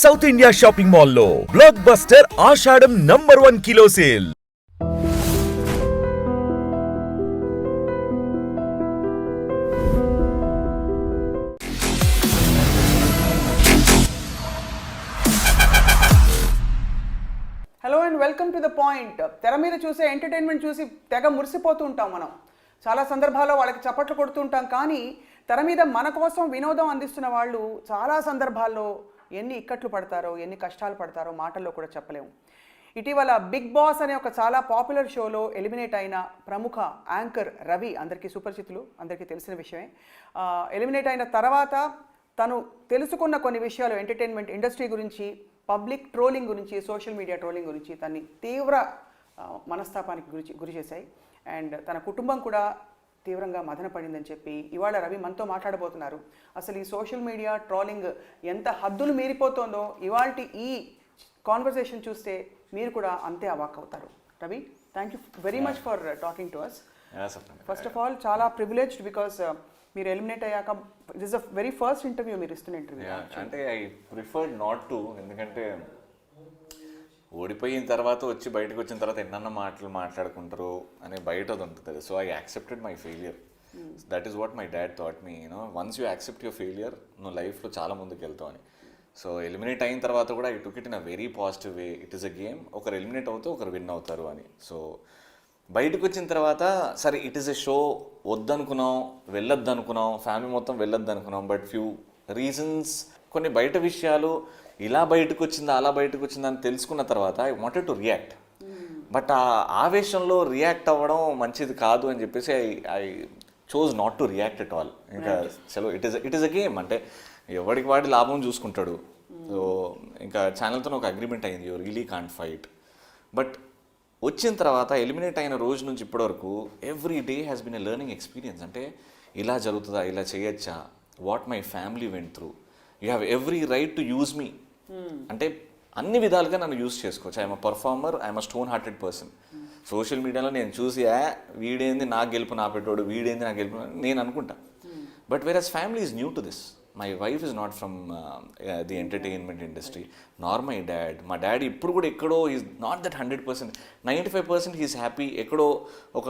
South India shopping మాల్లో blockbuster ఆషాఢం #1 kilo sale. Hello and welcome to the point. తెర మీద చూసే ఎంటర్టైన్మెంట్ చూసి తెగ మురిసిపోతూ ఉంటాం మనం. చాలా సందర్భాల్లో వాళ్ళకి చప్పట్లు కొడుతూ ఉంటాం. కానీ తెర మీద మన కోసం వినోదం అందిస్తున్న వాళ్ళు చాలా సందర్భాల్లో ఎన్ని ఇక్కట్లు పడతారో, ఎన్ని కష్టాలు పడతారో మాటల్లో కూడా చెప్పలేము. ఇటీవల బిగ్ బాస్ అనే ఒక చాలా పాపులర్ షోలో ఎలిమినేట్ అయిన ప్రముఖ యాంకర్ రవి, అందరికీ సుపరిచితులు, అందరికీ తెలిసిన విషయమే. ఎలిమినేట్ అయిన తర్వాత తను తెలుసుకున్న కొన్ని విషయాలు ఎంటర్టైన్మెంట్ ఇండస్ట్రీ గురించి, పబ్లిక్ ట్రోలింగ్ గురించి, సోషల్ మీడియా ట్రోలింగ్ గురించి తన్ని తీవ్ర మనస్తాపానికి గురి చేశాయి. అండ్ తన కుటుంబం కూడా తీవ్రంగా మదన పడిందని చెప్పి ఇవాళ రవి మనతో మాట్లాడబోతున్నారు. అసలు ఈ సోషల్ మీడియా ట్రోలింగ్ ఎంత హద్దులు మీరిపోతుందో ఇవాల్టి ఈ కాన్వర్సేషన్ చూస్తే మీరు కూడా అంతే అవాక్ అవుతారు. Ravi, thank you very much for talking to us. First of all చాలా ప్రివిలేజ్డ్ బికాస్ మీరు ఎలిమినేట్ అయ్యాక it is the very first interview మీరు ఇస్తున్న ఇంటర్వ్యూ. అంటే ఐ ప్రిఫర్డ్ నాట్ టు, ఎందుకంటే ఓడిపోయిన తర్వాత వచ్చి బయటకు వచ్చిన తర్వాత ఎన్నన్న మాటలు మాట్లాడుకుంటారు అనే బయట అది ఉంటుంది. So I accepted my failure. That is what my dad thought me, once you accept your failure నువ్వు లైఫ్లో చాలా ముందుకు వెళ్తావు అని. సో ఎలిమినేట్ అయిన తర్వాత కూడా I took it in a very positive way. It is a game, ఒకరు ఎలిమినేట్ అవుతే ఒకరు విన్ అవుతారు అని. సో బయటకు వచ్చిన తర్వాత సరే ఇట్ ఈస్ ఎ షో, వద్దనుకున్నాం, వెళ్ళొద్దు అనుకున్నాం, ఫ్యామిలీ మొత్తం వెళ్ళొద్దు అనుకున్నాం. బట్ ఫ్యూ రీజన్స్, కొన్ని బయట విషయాలు ఇలా బయటకు వచ్చిందా అలా బయటకు వచ్చిందా అని తెలుసుకున్న తర్వాత I wanted to react. But ఆ ఆవేశంలో రియాక్ట్ అవ్వడం మంచిది కాదు అని చెప్పేసి I chose not to react at all. ఇంకా చలో ఇట్ ఈస్ అ గేమ్, అంటే ఎవరికి వాడి లాభం చూసుకుంటాడు. సో ఇంకా ఛానల్తో ఒక అగ్రిమెంట్ అయింది, you really can't fight. But వచ్చిన తర్వాత ఎలిమినేట్ అయిన రోజు నుంచి ఇప్పటివరకు every day has been a learning experience. అంటే ఇలా జరుగుతుందా, ఇలా చేయొచ్చా, what my family went through, you have every right to use మీ. అంటే అన్ని విధాలుగా నన్ను యూజ్ చేసుకోవచ్చు. I'm a performer, I'm a stone hearted person. Social మీడియాలో నేను చూసి వీడేంది నాకు గెలుపు నా పెట్టోడు, వీడేంది నాకు గెలుపు నేను అనుకుంటా. But where as family is new to this. My wife is not from the entertainment industry, Nar my dad. మా డాడీ ఇప్పుడు కూడా ఎక్కడో is not that 100%, 95% he's happy. ఎక్కడో ఒక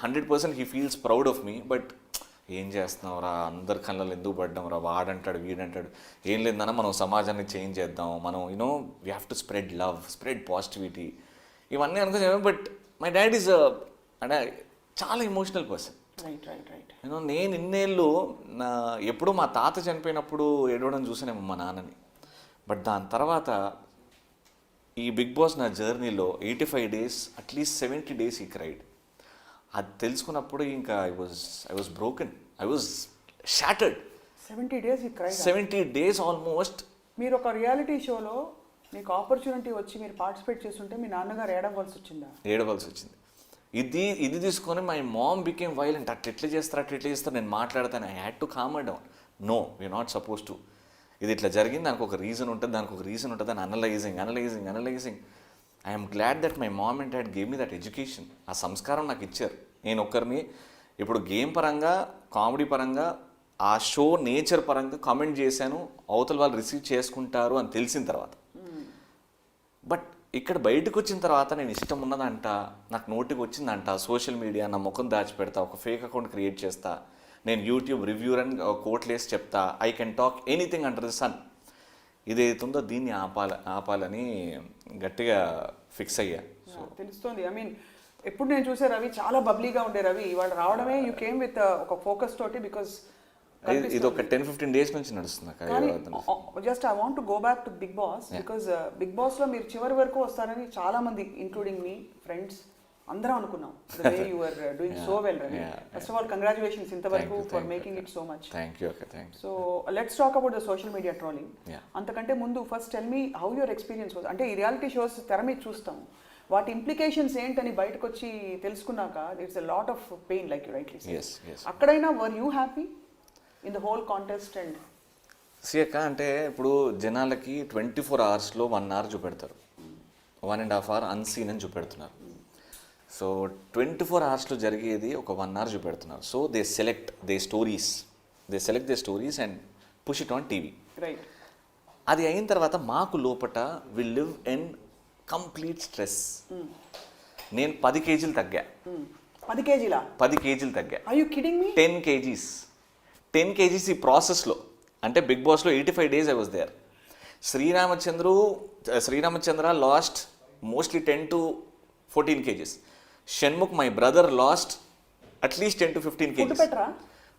100% he feels proud of me. But ఏం చేస్తున్నావు రా, అందరి కళ్ళలో ఎందుకు పడ్డాం రా, వాడంటాడు వీడంటాడు. ఏం లేదన్నా మనం సమాజాన్ని చేంజ్ చేద్దాం, మనం we have to spread love, spread positivity, ఇవన్నీ అనుకుంటాం. బట్ మై డాడ్ ఈజ్ అంటే చాలా ఎమోషనల్ పర్సన్. నేను ఇన్నేళ్ళు ఎప్పుడూ మా తాత చనిపోయినప్పుడు ఏడవడం చూసానేమో మా నాన్నని. బట్ దాని తర్వాత ఈ బిగ్ బాస్ నా జర్నీలో 85 days, అట్లీస్ట్ 70 days ఈ క్రైడ్. అది తెలుసుకున్నప్పుడు ఇంకా I was broken, I was shattered. 70 days ఈ క్రైడ్, 70 days ఆల్మోస్ట్. మీరు ఒక రియాలిటీ షోలో మీకు ఆపర్చునిటీ వచ్చి మీరు పార్టిసిపేట్ చేస్తుంటే మీ నాన్నగారు ఏడవలసి వచ్చింది. ఇది తీసుకొని మై మామ్ బికేమ్ వైలెంట్. అట్లా చేస్తారు నేను మాట్లాడతాను. I had to calm down. No, we're not suppose to. ఇది ఇట్లా జరిగింది, దానికి ఒక రీజన్ ఉంటుంది అని analysing. I'm glad that my mom and dad gave me that education. ఆ సంస్కారం నాకు ఇచ్చారు. నేను ఒక్కరిని ఇప్పుడు గేమ్ పరంగా, కామెడీ పరంగా, ఆ షో నేచర్ పరంగా కామెంట్ చేశాను, అవతల వాళ్ళు రిసీవ్ చేసుకుంటారు అని తెలిసిన తర్వాత. బట్ ఇక్కడ బయటకు వచ్చిన తర్వాత నేను ఇష్టం ఉన్నదంట, నాకు నోటికి వచ్చిందంట, సోషల్ మీడియా నా ముఖం దాచిపెడతా, ఒక ఫేక్ అకౌంట్ క్రియేట్ చేస్తా, నేను యూట్యూబ్ రివ్యూర్ అని కోట్లేసి చెప్తా, I can talk anything under the sun. ఇదేతుందో దీన్ని ఆపాలని గట్టిగా ఫిక్స్ అయ్యా. సో తెలుస్తుంది. ఐ మీన్ ఎప్పుడు నేను చూసే రవి చాలా బబ్లీగా ఉండే రవి, ఇవాళ రావడమే యూ కేమ్ విత్ ఒక ఫోకస్ తోటి. బికాస్ ఇది ఒక 10-15 days నుంచి నడుస్తుంది. Just I want to go back to Bigg Boss because Bigg Boss లో మీరు చివరి వరకు వస్తారని చాలా మంది ఇంక్లూడింగ్ మీ ఫ్రెండ్స్ అందరం అనుకున్నాం. The way you are doing so well Ravi. First of all congratulations ఇంతవరకు for making it so much. Thank you. So let's talk about the social media trolling. అంతకంటే ముందు first tell me how your experience was. అంటే ఈ reality shows తెర మీద చూస్తాం, వాటి implications ఏంటని బయటకు వచ్చి తెలుసుకున్నాక it's a lot of pain like you rightly said. అక్కడైనా were you happy in the whole contest? And సియక్క అంటే ఇప్పుడు జనాలకి 24 hours 1 hour చూపెడతారు, 1.5 hour అన్సీన్ అని చూపెడుతున్నారు. సో 24 hours జరిగేది ఒక 1 hour చూపెడుతున్నారు. So they select the stories and push it on TV. Right. అది అయిన తర్వాత మాకు లోపట we live in complete stress. నేను 10 కేజీలు తగ్గా. 10 కేజీలా? 10 కేజీలు తగ్గా. Are you kidding me? 10 kgs. 10 kgs ఈ ప్రాసెస్లో. అంటే బిగ్ బాస్లో 85 days I was there. Sreeramachandra lost mostly 10 to 14 kgs. Shanmukh my brother lost at least 10 to 15 kgs.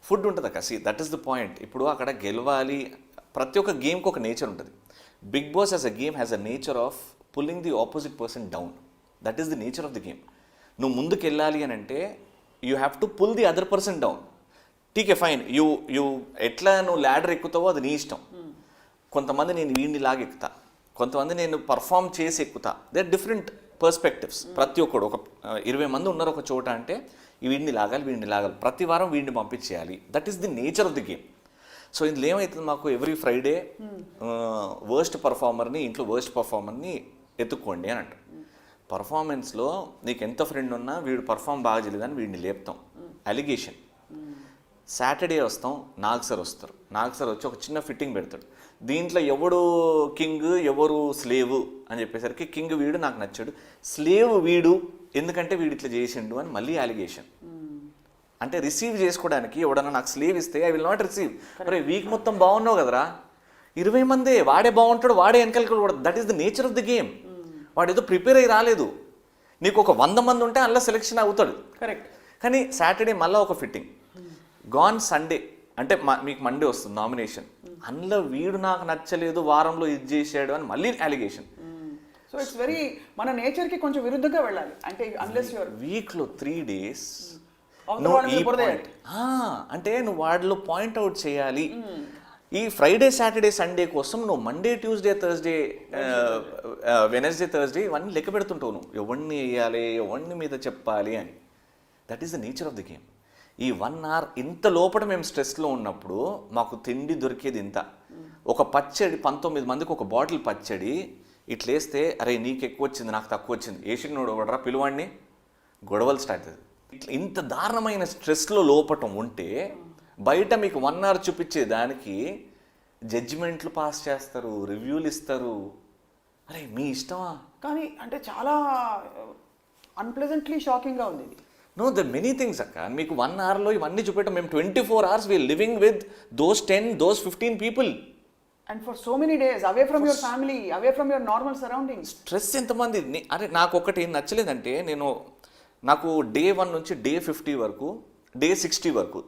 Food ఉంటుంది అక్క. That is the point. ఇప్పుడు అక్కడ గెలవాలి. ప్రతి ఒక్క గేమ్కి ఒక నేచర్ ఉంటుంది. Bigg Boss as a game has a nature of pulling the opposite person down. That is the nature of the game. నువ్వు ముందుకు వెళ్ళాలి అని అంటే you have to pull the other person down. TK fine, you ఎట్లా నువ్వు ladder ఎక్కుతావో అది నీ ఇష్టం. కొంతమంది నేను వీడిని లాగా ఎక్కుతా, కొంతమంది నేను పర్ఫామ్ చేసి ఎక్కుతా. They are different perspectives. ప్రతి ఒక్కడు ఒక 20 మంది ఉన్నారు ఒక చోట అంటే వీడిని లాగాలి, ప్రతి వారం వీడిని పంపించేయాలి. That is the nature of the game. So ఇందులో ఏమవుతుంది, మాకు ఎవ్రీ ఫ్రైడే వర్స్ట్ పర్ఫార్మర్ని, ఇంట్లో వర్స్ట్ పర్ఫార్మర్ని ఎత్తుక్కోండి అని అంటారు. పర్ఫార్మెన్స్లో నీకు ఎంత ఫ్రెండ్ ఉన్నా వీడు పర్ఫామ్ బాగా చేయలేదని వీడిని లేపుతాం. అలిగేషన్. సాటర్డే వస్తాం, నాగ్ సార్ వస్తారు. నాగ్ సార్ వచ్చి ఒక చిన్న ఫిట్టింగ్ పెడతాడు. దీంట్లో ఎవడు కింగ్ ఎవరు స్లేవ్ అని చెప్పేసరికి కింగ్ వీడు నాకు నచ్చాడు, స్లేవ్ వీడు ఎందుకంటే వీడు ఇట్లా చేసిండు అని మళ్ళీ అలిగేషన్. అంటే రిసీవ్ చేసుకోవడానికి ఎవడన్నా నాకు స్లేవ్ ఇస్తే ఐ విల్ నాట్ రిసీవ్. అరే వీక్ మొత్తం బాగున్నావు కదరా, 20 మందే వాడే బాగుంటాడు, వాడే వెనకాల కూడా. That is the nature of the game. వాడు ఏదో ప్రిపేర్ అయ్యి రాలేదు. నీకు ఒక 100 మంది ఉంటే అందులో సెలెక్షన్ అవుతాడు. కరెక్ట్. కానీ సాటర్డే మళ్ళీ ఒక ఫిట్టింగ్. గాన్ సండే అంటే మీకు మండే వస్తుంది నామినేషన్. అందులో వీడు నాకు నచ్చలేదు, వారంలో ఇది చేసాడు అని మళ్ళీ అలిగేషన్. సో ఇట్స్ వెరీ మన నేచర్కి కొంచెం విరుద్ధంగా వెళ్ళాలి. అంటే అన్లెస్ యువర్ వీక్లో 3 days అంటే నువ్వు వాడిలో పాయింట్అవుట్ చేయాలి. ఈ ఫ్రైడే సాటర్డే సండే కోసం నువ్వు Monday Tuesday Thursday Wednesday Thursday ఇవన్నీ లెక్క పెడుతుంటావు. నువ్వు ఎవరిని వేయాలి, ఎవరిని మీద చెప్పాలి అని. That is the nature of the game. ఈ 1 hour ఇంత లోపల మేము స్ట్రెస్లో ఉన్నప్పుడు మాకు తిండి దొరికేది ఇంత. ఒక పచ్చడి 19 మందికి ఒక బాటిల్ పచ్చడి ఇట్లేస్తే అరే నీకు ఎక్కువ వచ్చింది నాకు తక్కువ వచ్చింది, ఏషినోడు ఒకడరా పిలువాడిని, గొడవలు స్టార్ట్ అవుతుంది. ఇట్లా ఇంత దారుణమైన స్ట్రెస్లో లోపటం ఉంటే బయట మీకు 1 hour చూపించే దానికి జడ్జిమెంట్లు పాస్ చేస్తారు, రివ్యూలు ఇస్తారు. అరే మీ ఇష్టమా? కానీ అంటే చాలా అన్ప్లెజెంట్లీ షాకింగ్గా ఉంది ఇది. నో, ద మెనీ థింగ్స్ అక్క. మీకు 1 hourలో ఇవన్నీ చూపెట్టాం. మేము 24 hours we're living with those 10, those 15 people. And for so many days, away from your family, away from your normal surroundings. Stress ఎంతమంది. అరే నాకు ఒకటి ఏం నచ్చలేదంటే నాకు day 1 నుంచి day 50 వరకు, day 60 వరకు,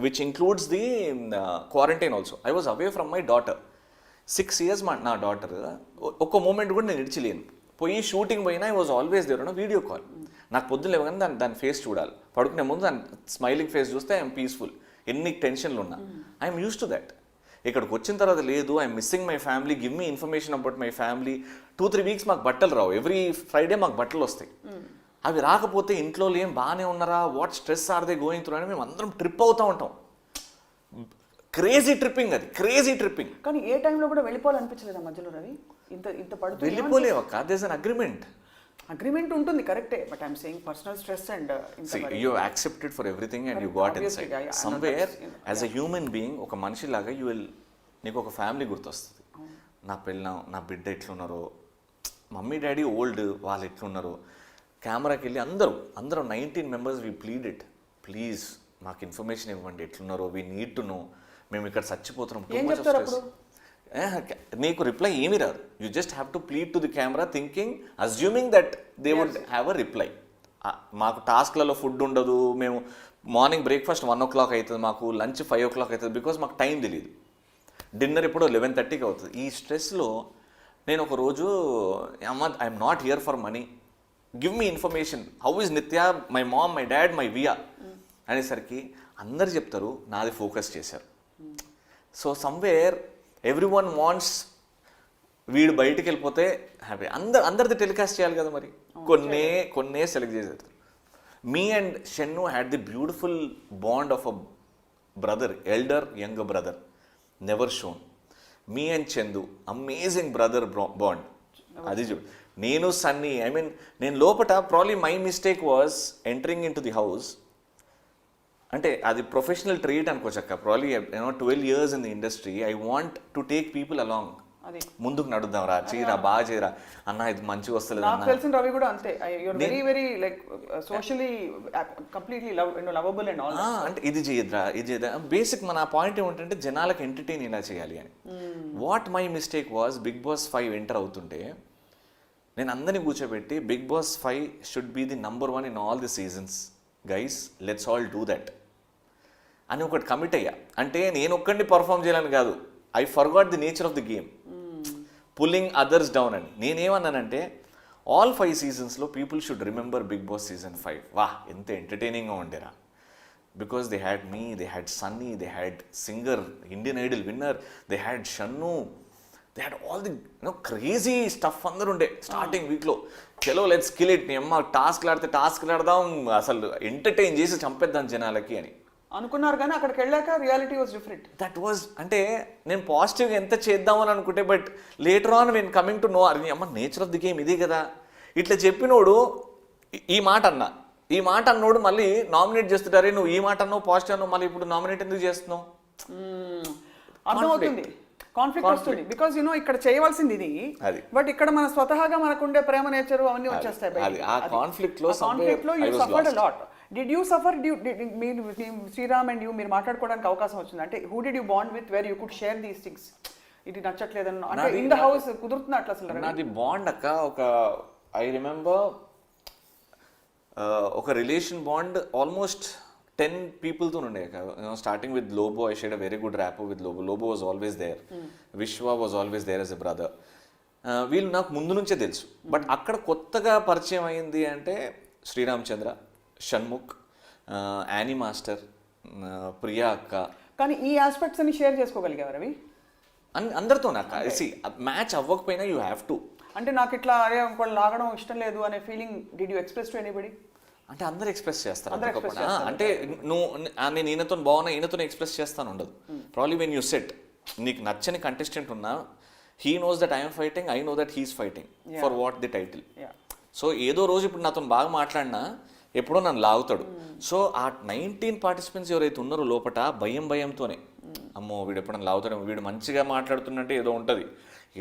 which includes the quarantine also. I was away from my daughter. 6 years నా డాటర్. ఒక్క మూమెంట్ కూడా నేను ఇడిచిలేను. పోయి షూటింగ్ పోయినా I was always there on video call. నాకు పొద్దున లేవగానే దాని ఫేస్ చూడాలి. పడుకునే ముందు దాని స్మైలింగ్ ఫేస్ చూస్తే ఐఎమ్ పీస్ఫుల్. ఎన్ని టెన్షన్లు ఉన్నా ఐఎమ్ యూస్ టు దట్. ఇక్కడికి వచ్చిన తర్వాత లేదు, I'm missing my family, give me information about my family. 2-3 weeks మాకు బట్టలు రావు. ఎవ్రీ ఫ్రైడే మాకు బట్టలు వస్తాయి. అవి రాకపోతే ఇంట్లో ఏం బాగానే ఉన్నారా, what stress or they going through అని మేము అందరం ట్రిప్ అవుతూ ఉంటాం. క్రేజీ ట్రిప్పింగ్, అది క్రేజీ ట్రిప్పింగ్. కానీ ఏ టైంలో కూడా వెళ్ళిపోవాలనిపించలేదా మధ్యలో రవి? ఇంత పడుతుంది. వెళ్ళిపోలేవక్క, దేర్ ఇస్ అన్ అగ్రిమెంట్ ఉంటుంది కరెక్టే, but I'm saying personal stress and you accepted for everything and you got inside somewhere as a human being. ఒక మనిషిలాగా నీకు ఒక ఫ్యామిలీ గుర్తొస్తుంది. నా పిల్లం, నా బిడ్డ ఎట్లున్నారో, మమ్మీ డాడీ ఓల్డ్, వాళ్ళు ఎట్లున్నారో. కెమెరాకి వెళ్ళి అందరూ 19 members వీ ప్లీడెడ్, ప్లీజ్ మాకు ఇన్ఫర్మేషన్ ఇవ్వండి, ఎట్లున్నారో, వీ నీడ్ టు నో, మేము ఇక్కడ చచ్చిపోతున్నాం. నీకు రిప్లై ఏమీ రాదు. You just have to plead to the camera thinking, assuming that they would have a reply. మాకు టాస్క్లలో ఫుడ్ ఉండదు. మేము మార్నింగ్ బ్రేక్ఫాస్ట్ 1 o'clock అవుతుంది, మాకు లంచ్ 5 o'clock అవుతుంది, బికాజ్ మాకు టైం తెలియదు. డిన్నర్ ఎప్పుడో 11:30కి అవుతుంది. ఈ స్ట్రెస్లో నేను ఒకరోజు I'm not here for money, give me information, how is Nitya, my mom, my dad, my Via అనేసరికి అందరు చెప్తారు, నాది ఫోకస్ చేశారు. So somewhere every one wants వీడు బయటికి వెళ్ళిపోతే హ్యాపీ. అందరిది టెలికాస్ట్ చేయాలి కదా మరి. కొన్నే సెలెక్ట్ చేసేస్తారు. Me and Shannu had the beautiful bond of a brother, elder younger brother, never shown. Me and Chandu amazing brother bond. అది చూడు. నేను సన్నీ, ఐ మీన్ నేను లోపట probably my mistake was entering in to the house. అంటే అది professional treat అనుకోవచ్చక్క. Probably 12 years in the industry, I want to take people along. అది ముందుకు నడుద్దాం రా, చేయరా, బాగా చేయరా అన్న, ఇది మంచిగా వస్తలేదు నాకు అన్న. తెలిసిన రవి కూడా అంతే. You're very very like socially completely lovable and all. అంటే ఇది చేయద్రా, ఇది చేయద్రా. బేసిక్ మన పాయింట్ ఏమిటంటే జనాలకు ఎంటర్టైన్ ఇలా చేయాలి అని. What my mistake was, Bigg Boss 5 enter అవుతుంటే నేను అందరినీ కూర్చోబెట్టి Bigg Boss 5 should be the number 1 in all the seasons guys, let's all do that అని ఒకటి కమిట్ అయ్యా. అంటే నేను ఒక్కడిని పర్ఫామ్ చేయాలని కాదు, I forgot the nature of the game, pulling others down అని. నేనేమన్నానంటే ఆల్ 5 సీజన్స్లో people should remember Bigg boss season 5. వా ఎంత ఎంటర్టైనింగ్గా ఉండేరా, because they had me, they had Sunny, they had singer, Indian idol winner, they had Shannu, they had all the crazy stuff అందరు ఉండే starting వీక్లో. చలో లెట్స్ కిల్ ఇట్, నీ అమ్మ టాస్క్లు ఆడితే టాస్క్లు ఆడదాం, అసలు ఎంటర్టైన్ చేసి చంపేద్దాం జనాలకి అని అనుకున్నారు. కానీ అక్కడికి వెళ్ళాక reality was different. That was, అంటే నేను పాజిటివ్గా ఎంత చేద్దామని అనుకుంటే, but later on when coming to know, అది అమ్మ నేచర్ ఆఫ్ ది గేమ్ ఇదే కదా. ఇట్లా చెప్పినోడు ఈ మాట అన్నోడు మళ్ళీ నామినేట్ చేస్తుంటారే, నువ్వు ఈ మాట అన్నావు పాజిటివ్ అన్నావు, మళ్ళీ ఇప్పుడు నామినేట్ ఎందుకు చేస్తున్నావు? అర్థమవుతుంది, కాన్ఫ్లిక్ట్ వస్తుంది. బికాస్ యూనో ఇక్కడ చేయవలసింది ఇది, బట్ ఇక్కడ మన స్వతహాగా మనకుండే ప్రేమ నేచర్ అవన్నీ వచ్చేస్తాయి. ఆ కాన్ఫ్లిక్ట్ లో you suffered a lot. Did you suffer? మీరు శ్రీరామ్ అండ్ యూ మీరు మాట్లాడుకోవడానికి అవకాశం వచ్చింది అంటే, who did you bond with where you could share these things? ఇది నచ్చట్లేదన్న అంటే ఇన్ ద హౌస్ కుదురుతున్నా అట్లా అసలు? నాది బాండ్ అక్క, ఒక ఐ రిమెంబర్ ఒక రిలేషన్ బాండ్ ఆల్మోస్ట్ 10 పీపుల్తో ఉండే. Starting with Lobo, I shared a very good rapport with Lobo. Lobo was always there, Vishwa was always there as a brother. వీళ్ళు నాకు ముందు నుంచే తెలుసు. బట్ అక్కడ కొత్తగా పరిచయం అయింది అంటే శ్రీరామ్ చంద్ర, షణ్ముఖ్, యానీ మాస్టర్, ప్రియా అక్క. కానీ ఈ ఆస్పెక్ట్స్ అన్ని షేర్ చేసుకోగలిగారు అవి అందరితో. నాకు మ్యాచ్ అవ్వకపోయినా యూ హ్యావ్ టు. అంటే నాకు ఇట్లా అరే ఇంకోళ్ళు లాగడం ఇష్టం లేదు అనే feeling did you express to anybody? అంటే అందరు ఎక్స్ప్రెస్ చేస్తారు. అంటే నువ్వు నేను ఈయనతో బాగున్నా, ఈయనతో ఎక్స్ప్రెస్ చేస్తాను ఉండదు. ప్రాబ్లీ వెన్ యూ సెట్, నీకు నచ్చని కంటెస్టెంట్ ఉన్నా, he knows that I'm fighting, I know that he's fighting for what the title. So ఏదో రోజు ఇప్పుడు నాతో బాగా మాట్లాడినా ఎప్పుడో నన్ను లాగుతాడు. సో ఆ 19 పార్టిసిపెంట్స్ ఎవరైతే ఉన్నారో లోపల భయంతోనే, అమ్మో వీడు ఎప్పుడన్నా లాగుతాడు, వీడు మంచిగా మాట్లాడుతున్నట్టే ఏదో ఉంటుంది,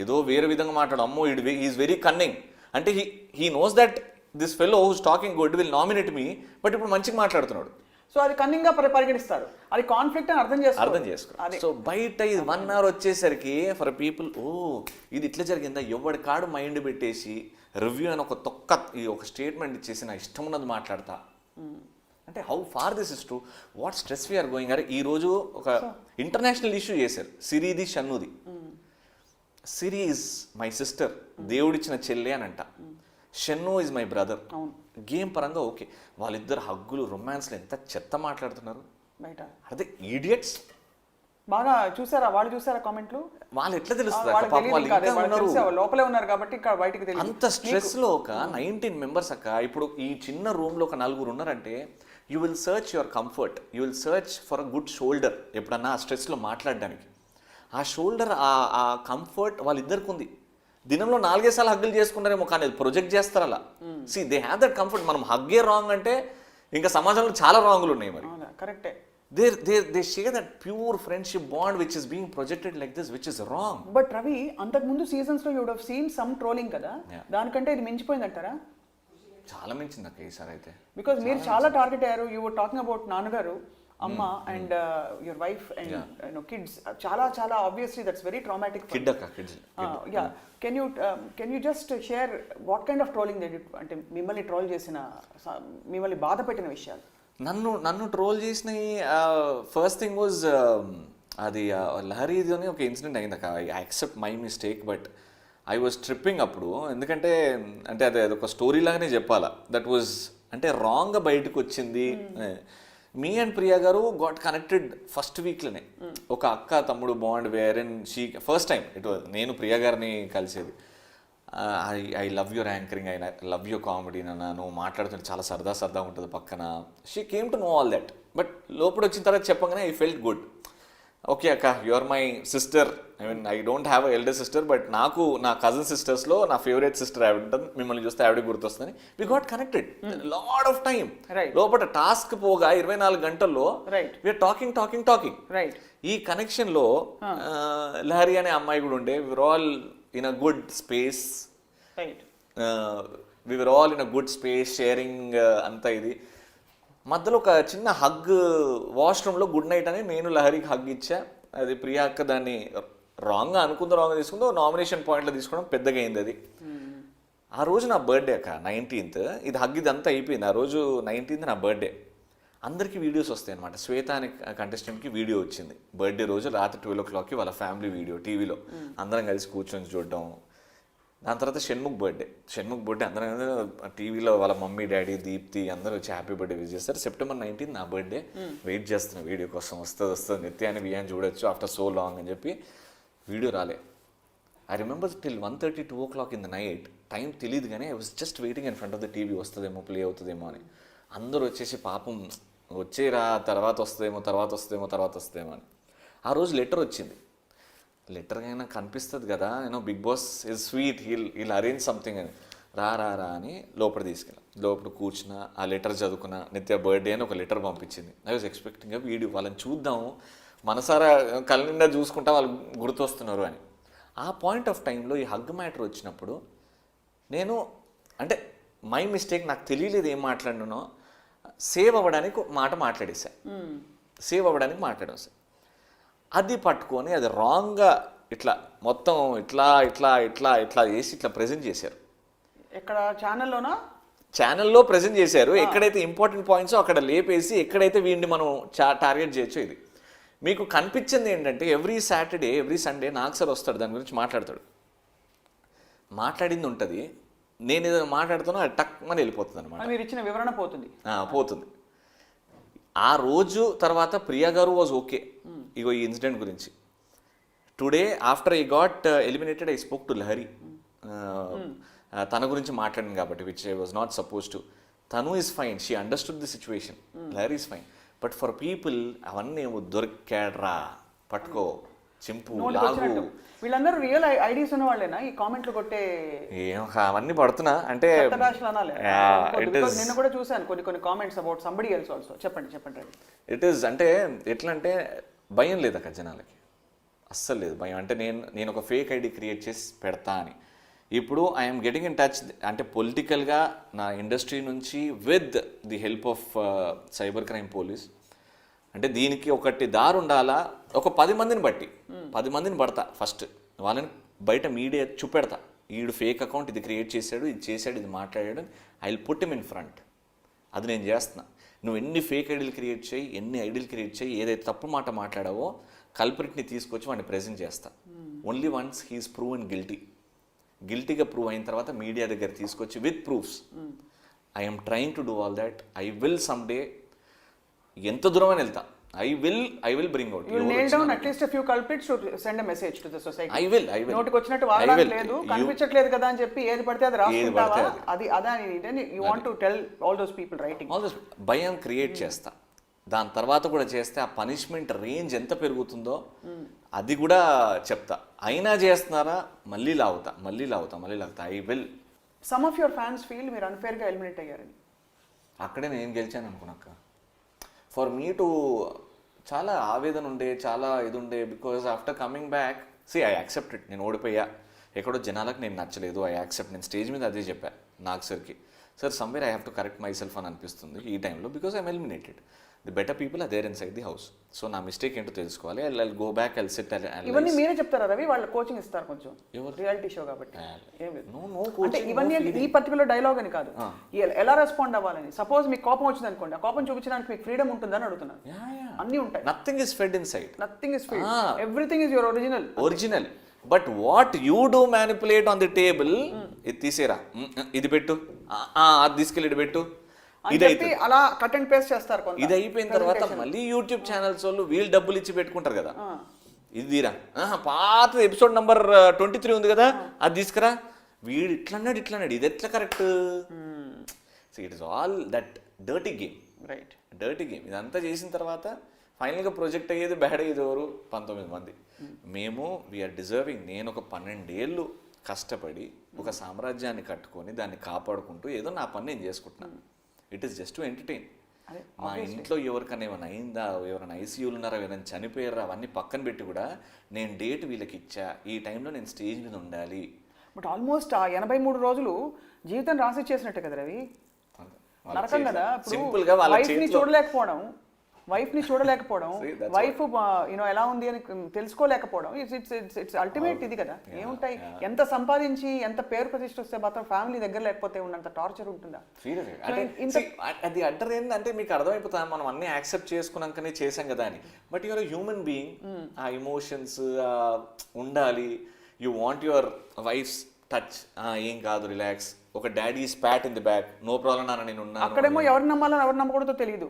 ఏదో వేరే విధంగా మాట్లాడు, అమ్మో వీడు ఈజ్ వెరీ కన్నింగ్. అంటే he knows that this fellow who's talking good will nominate me, but ఇప్పుడు మంచిగా మాట్లాడుతున్నాడు. సో అది కన్నింగ్గా పరిగణిస్తారు, అది కాన్ఫ్లిక్ట్ అని అర్థం చేసుకో. సో బయట ఇది 1 hour వచ్చేసరికి ఫర్ పీపుల్, ఓ ఇది ఇట్లా జరిగిందా, ఎవడి కాడు మైండ్ పెట్టేసి రివ్యూ అని ఒక స్టేట్మెంట్ ఇచ్చేసి నా ఇష్టం ఉన్నది మాట్లాడతా. అంటే how far this is to what stress we're going. అరే ఈరోజు ఒక ఇంటర్నేషనల్ ఇష్యూ చేశారు, సిరిది షన్నుది. సిరి ఈజ్ మై సిస్టర్, దేవుడిచ్చిన చెల్లె అని అంట. Shannu is my brother. Game పరంగా ఓకే, వాళ్ళిద్దరు హగ్గులు, రొమాన్స్లు ఎంత చెత్త మాట్లాడుతున్నారు బయట. అదే ఈడియట్స్. బాగా చూసారా వాళ్ళు, చూసారా కామెంట్లు? వాళ్ళు ఎట్లా తెలుస్తుంది, లోపలే ఉన్నారు కాబట్టి ఇక్కడ బయటికి తెలియదు. అంత స్ట్రెస్ లో ఒక 19 మెంబర్స్ అక్క. ఇప్పుడు ఈ చిన్న రూమ్ లో ఒక 4 ఉన్నారంటే you will search your comfort, you will search for a good shoulder ఎప్పుడన్నా ఆ స్ట్రెస్ లో మాట్లాడడానికి. ఆ షోల్డర్, ఆ కంఫర్ట్ వాళ్ళిద్దరికి ఉంది. దినంలో 4 సార్లు హగ్గులు చేసుకున్నారేమో, కానీ అది ప్రొజెక్ట్ చేస్తారు అలా. See they have that comfort. మనం హగ్గే రాంగ్ అంటే ఇంకా సమాజంలో చాలా రాంగులు ఉన్నాయి. మరి కరెక్టే, they share that pure friendship bond which is being projected like this, which is wrong. But Ravi, అంతకు ముందు సీజన్స్ లో you would have seen some trolling కదా, దానికంటే ఇది మించిపోయిందంటారా? చాలా మించింది అక్క ఈసారి అయితే. బికాజ్ మీరు చాలా టార్గెట్ అయ్యారు. యూ వర్ టాకింగ్ అబౌట్ నాన్నగారు, అమ్మ and your wife and kids. చాలా చాలా obviously that's very traumatic. Kids. Yeah, can you just share what kind of trolling they did? అంటే మిమ్మల్ని ట్రోల్ చేసిన, మిమ్మల్ని బాధ పెట్టిన విషయాలు. నన్ను ట్రోల్ చేసిన ఫస్ట్ థింగ్ వాజ్ అది లహరీది అని ఒక ఇన్సిడెంట్ అయింది అక్క. I accept my mistake, but I was tripping అప్పుడు. ఎందుకంటే అంటే అదొక స్టోరీ లాగానే చెప్పాలా. దట్ వాజ్ అంటే రాంగ్గా బయటకు వచ్చింది. మీ అండ్ ప్రియా గారు గాట్ కనెక్టెడ్ ఫస్ట్ వీక్లోనే. ఒక అక్క తమ్ముడు bond where and she first time నేను ప్రియా గారిని కలిసేది. I love your anchoring, I love your comedy నాన్న, నువ్వు మాట్లాడుతుంటే చాలా సరదా ఉంటుంది పక్కన. She came to know all that. But లోపల వచ్చిన తర్వాత చెప్పగానే ఐ ఫెల్ట్ గుడ్. ఓకే అక్క you are my sister, I mean I don't have elder sister, but నాకు నా కజిన్ సిస్టర్స్లో నా ఫేవరెట్ సిస్టర్ ఆవిడ ఉంటుంది, మిమ్మల్ని చూస్తే ఆవిడ గుర్తొస్తుంది. We got connected lot of time. లోపల టాస్క్ పోగా 24 గంటల్లో వీఆర్ టాకింగ్ టాకింగ్ టాకింగ్. ఈ కనెక్షన్లో లహరి అనే అమ్మాయి కూడా ఉండే. We were all in a good space, we were all in a good space sharing అంతా. ఇది మధ్యలో ఒక చిన్న హగ్, వాష్రూమ్లో గుడ్ నైట్ అని నేను లహరికి హగ్ ఇచ్చా. అది ప్రియా అక్క దాన్ని రాంగ్గా రాంగ్గా తీసుకుందో నామినేషన్ పాయింట్లో తీసుకోవడం పెద్దగా అయింది అది. ఆ రోజు నా బర్త్డే అక్క 19th. ఇది హగ్ ఇదంతా అయిపోయింది. ఆ రోజు 19th నా బర్త్డే. అందరికీ వీడియోస్ వస్తాయి అనమాట. శ్వేత అనే కంటెస్టెంట్కి వీడియో వచ్చింది బర్త్డే రోజు రాత్రి 12 o'clockకి వాళ్ళ ఫ్యామిలీ వీడియో టీవీలో అందరం కలిసి కూర్చొని చూడడం. దాని తర్వాత షణ్ముఖ్ బర్త్డే అందరం టీవీలో వాళ్ళ మమ్మీ డాడీ దీప్తి అందరూ వచ్చి హ్యాపీ బర్త్డే విష్ చేస్తారు. September 19th నా బర్త్డే. వెయిట్ చేస్తున్నా వీడియో కోసం, వస్తుంది నిత్యాన్ని బియ్యాన్ని చూడొచ్చు ఆఫ్టర్ సో లాంగ్ అని చెప్పి. వీడియో రాలే. I remember till 1:30, 2 o'clock in the night. Time తెలియదు కానీ I was just waiting in front of the TV, వస్తుందేమో ప్లే అవుతుందేమో అని. అందరూ వచ్చేసి పాపం వచ్చేరా తర్వాత వస్తుందేమో అని. ఆ రోజు లెటర్ వచ్చింది. లెటర్ అయినా కనిపిస్తుంది కదా, Bigg Boss is sweet, he'll arrange something అని. రా అని లోపల తీసుకెళ్ళాం. లోపల కూర్చున్న ఆ లెటర్ చదువుకున్న. నిత్య బర్త్డే అని ఒక లెటర్ పంపించింది. ఐ వాజ్ ఎక్స్పెక్టింగ్ వీడియో, వాళ్ళని చూద్దాము మనసారా కళ్ళ నిండా చూసుకుంటా వాళ్ళు గుర్తొస్తున్నారు అని. ఆ పాయింట్ ఆఫ్ టైంలో ఈ హగ్ మ్యాటర్ వచ్చినప్పుడు నేను అంటే మై మిస్టేక్, నాకు తెలియలేదు ఏం మాట్లాడినో, సేవ్ అవ్వడానికి మాట్లాడేసా. అది పట్టుకొని అది రాంగ్గా ఇట్లా మొత్తం ఇట్లా చేసి ఇట్లా ప్రజెంట్ చేశారు. ఎక్కడ ఛానల్లో ప్రజెంట్ చేశారు. ఎక్కడైతే ఇంపార్టెంట్ పాయింట్సో అక్కడ లేపేసి ఎక్కడైతే వీడిని మనం టార్గెట్ చేయొచ్చు. ఇది మీకు కనిపించింది ఏంటంటే ఎవ్రీ సాటర్డే ఎవ్రీ సండే నాకు సార్ వస్తాడు, దాని గురించి మాట్లాడతాడు. మాట్లాడింది ఉంటుంది, నేను ఏదైనా మాట్లాడుతానో అది టక్ అని వెళ్ళిపోతుంది అనమాట. మీరు ఇచ్చిన వివరణ పోతుంది. ఆ రోజు తర్వాత ప్రియా గారు వాజ్ ఓకే ఇగో ఈ ఇన్సిడెంట్ గురించి. Today after I got eliminated I spoke to Lahari. తన గురించి మాట్లాడింది కాబట్టి, which I was not suppose to. తను is fine, she understood the situation. Lahari is fine. But for people అవన్నీ దొరికాడ్రా, పట్టుకో, చింపు, లాగు. వీళ్ళందరూ రియల్ ఐడీస్ ఉన్న వాళ్ళేనా ఈ కామెంట్లు కొట్టే? అవన్నీ పడుతున్నా అంటే నేను కూడా చూసాను కొన్ని comments about somebody else also. చెప్పండి. ఇట్ ఈస్ అంటే ఎట్లా అంటే భయం లేదు అక్కడ జనాలకి, అస్సలు లేదు భయం. అంటే నేను ఒక ఫేక్ ఐడి క్రియేట్ చేసి పెడతా అని. ఇప్పుడు ఐఎమ్ గెటింగ్ ఇన్ టచ్ అంటే పొలిటికల్గా నా ఇండస్ట్రీ నుంచి with the help of cyber crime police. అంటే దీనికి ఒకటి దారి ఉండాలా, ఒక 10 మందిని బట్టి 10 మందిని పడతా ఫస్ట్. వాళ్ళని బయట మీడియా చూపెడతా, ఈడు ఫేక్ అకౌంట్ ఇది క్రియేట్ చేశాడు, ఇది మాట్లాడాడు. I will put him in front. అది నేను చేస్తున్నా. నువ్వు ఎన్ని ఫేక్ ఐడీలు క్రియేట్ చేయి, ఎన్ని ఐడీలు క్రియేట్ చేయి, ఏదైతే తప్పు మాట మాట్లాడావో కల్ప్రిట్ని తీసుకొచ్చి వాడిని ప్రెజెంట్ చేస్తా. ఓన్లీ వన్స్ హీఈస్ ప్రూవెన్ గిల్టీగా ప్రూవ్ అయిన తర్వాత మీడియా దగ్గర తీసుకొచ్చి with proofs. I'm trying to do all that. I will some day ఎంత దూరమని వెళ్తా. I will bring out. You will nail down at least a few culprits to send a message to the society. I will. నోటికి వచ్చినట్టు వాడడానికి లేదు, కనిపించట్లేదు కదా అని చెప్పి ఏది పడితే అది రాసుకుంటావా? అది you want to tell all those people writing. All those భయం క్రియేట్ చేస్తా. దాని తర్వాత కూడా చేస్తే ఆ పనిష్మెంట్ రేంజ్ ఎంత పెరుగుతుందో అది కూడా చెప్తా. అయినా చేస్తున్నారా, మళ్ళీ లాగుతా. I will. Some of your fans feel మీరు unfair గా ఎలిమినేట్ అయ్యారని. అక్కడే నేను గెలిచాను అనుకున్నాక. ఫర్ మీ టు చాలా ఆవేదన ఉండే, చాలా ఇది ఉండే. Because after coming back I accept it. నేను ఓడిపోయా, ఎక్కడో జనాలకు నేను నచ్చలేదు. I accept. నేను స్టేజ్ మీద అదే చెప్పా నాకు సార్కి, sir somewhere I have to correct myself అని అనిపిస్తుంది ఈ టైంలో. Because I'm eliminated. The better people are there inside the house. So నా మిస్టేక్ ఏంటో తెలుసుకోవాలి. I go back, I sit. ఇవన్నీ మీరే చెప్తారా రవి? వాళ్ళు కోచింగ్ ఇస్తారు కొంచెం, రియాలిటీ షో కాబట్టి. అంటే ఇవన్నీ ఈ పర్టికులర్ డైలాగ్ అని కాదు, ఎలా రెస్పాండ్ అవ్వాలని. సపోజ్ మీకు కోపం వచ్చింది అనుకోండి, ఆ కోపం చూపించడానికి మీకు ఫ్రీడమ్ ఉంటుందని అడుగుతున్నాను. అన్నీ ఉంటాయి. Nothing is fed in side. Nothing is fed. Everything is your original. But what you do manipulate on the table. ఇది తీసేరా, ఇది పెట్టు, అది తీసుకెళ్ళి ఇది పెట్టు, ఇది అలా కట్ అండ్ పేస్ట్ చేస్తారు. ఇది అయిపోయిన తర్వాత మళ్ళీ యూట్యూబ్ ఛానల్స్ వాళ్ళు వీళ్ళు డబ్బులు ఇచ్చి పెట్టుకుంటారు కదా, ఇది తీరా, పాత ఎపిసోడ్ నెంబర్ 23 ఉంది కదా, అది తీసుకురా, వీడు ఇట్లన్నాడు, ఇది ఎట్లా correct. So it is all that dirty game. Right, dirty game. ఇదంతా చేసిన తర్వాత ఫైనల్గా ప్రొజెక్ట్ అయ్యేది బ్యాడ్ అయ్యేది ఎవరు 19 మంది. మేము వీఆర్ డిజర్వింగ్. నేను ఒక 12 ఏళ్ళు కష్టపడి ఒక సామ్రాజ్యాన్ని కట్టుకొని దాన్ని కాపాడుకుంటూ ఏదో నా పని నేను చేసుకుంటున్నాను. It is just to entertain. మా ఇంట్లో ఎవరికైనా ఏమైనా అయిందా, ఎవరైనా ఐసీయూలు ఉన్నారా, ఎవరైనా చనిపోయారా, అవన్నీ పక్కన పెట్టి కూడా నేను డేట్ వీళ్ళకి ఇచ్చా, ఈ టైంలో నేను స్టేజ్ మీద ఉండాలి. బట్ ఆల్మోస్ట్ ఆ 83 రోజులు జీవితం రాసి చేసినట్టే కదా రవి. నరకం కదా. సింపుల్గా వైఫ్ ని చూడలేకపోవడం వైఫ్ యూనో ఎలా ఉంది అని తెలుసుకోలేకపోవడం, ఇట్స్ అల్టిమేట్ ఇది కదా. ఏముంటాయి, ఎంత సంపాదించి ఎంత పేరు ప్రతిష్ట వస్తే మాత్రం ఫ్యామిలీ దగ్గర లేకపోతే ఉన్నంత టార్చర్ ఉంటుందా? అది అంటారు ఏంటంటే మీకు అర్థమైపోతా మనం అన్ని యాక్సెప్ట్ చేసుకున్నాకనే చేసాం కదా అని. బట్ యువర్ హ్యూమన్ బీయింగ్, ఆ ఎమోషన్స్ ఉండాలి. You want your wife's touch, ఏం కాదు రిలాక్స్, ఒక daddy spot in the back, no problem నాన్న నేను ఉన్నాను. అక్కడేమో ఎవరు నమ్మాలో ఎవరు నమ్మకూడదో తెలియదు.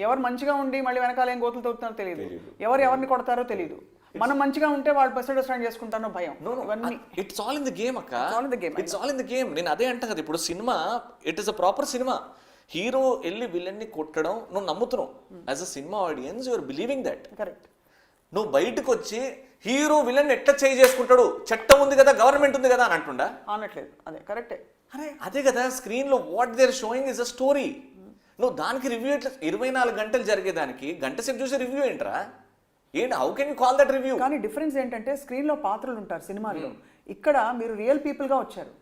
ఎవరు మంచిగా ఉండి మళ్ళీ వెనకాల ఏం గోతులు తవ్వుతారో తెలియదు. ఎవరిని కొడతారో తెలియదు. మనం మంచిగా ఉంటే వాళ్ళు మిస్అండర్స్టాండ్ చేసుకుంటారో భయం. It's all in the game అక్క. It's all in the game. నేను అదే అంటా కదా, ఇప్పుడు cinema it is a proper cinema. Hero వెళ్ళి విలన్ని కొట్టడం నువ్వు నమ్ముతున్నావు. As a cinema audience you're believing that. Correct. నువ్వు బయటకు వచ్చి హీరో విలన్ ఎట్లా చేసుకుంటాడు, చట్టం ఉంది కదా, గవర్నమెంట్ ఉంది కదా అని అంటుండా? అనట్లేదు. అదే కరెక్టే. అదే కదా స్క్రీన్ లో what they are showing is a story. నువ్వు దానికి రివ్యూ ఎట్లా 24 గంటలు జరిగేదానికి గంట సేపు చూసే రివ్యూ ఏంట్రా? ఏంటి, how can you call that review? కానీ డిఫరెన్స్ ఏంటంటే స్క్రీన్ లో పాత్రలు ఉంటారు సినిమాల్లో, ఇక్కడ మీరు రియల్ పీపుల్ గా వచ్చారు.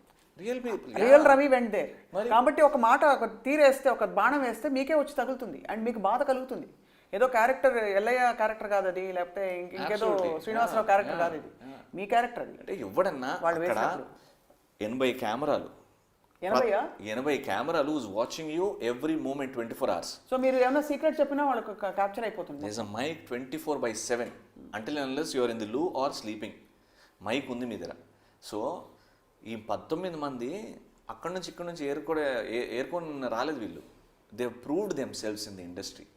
Real Ravi went there. కాబట్టి ఒక మాట, ఒక తీరేస్తే, ఒక బాణం వేస్తే మీకే వచ్చి తగులుతుంది అండ్ మీకు బాధ కలుగుతుంది. ఏదో క్యారెక్టర్ ఎల్లయ్య క్యారెక్టర్ కాదు అది, లేకపోతే ఇంకేదో శ్రీనివాసరావు క్యారెక్టర్ కాదు, ఇది మీ క్యారెక్టర్. అది అంటే ఎవడన్నా వాళ్ళు 80 కెమెరాలు 80 కెమెరాలు watching you every moment 24 hours. So మీరు ఏమైనా సీక్రెట్ చెప్పినా వాళ్ళకి క్యాప్చర్ అయిపోతుంది. There is a mic 24/7 until unless you are in the loo or sleeping. Mic ఉంది మీ దగ్గర. సో ఈ 19 మంది అక్కడి నుంచి ఇక్కడ నుంచి ఏరుకొని రాలేదు వీళ్ళు. They proved themselves in the industry.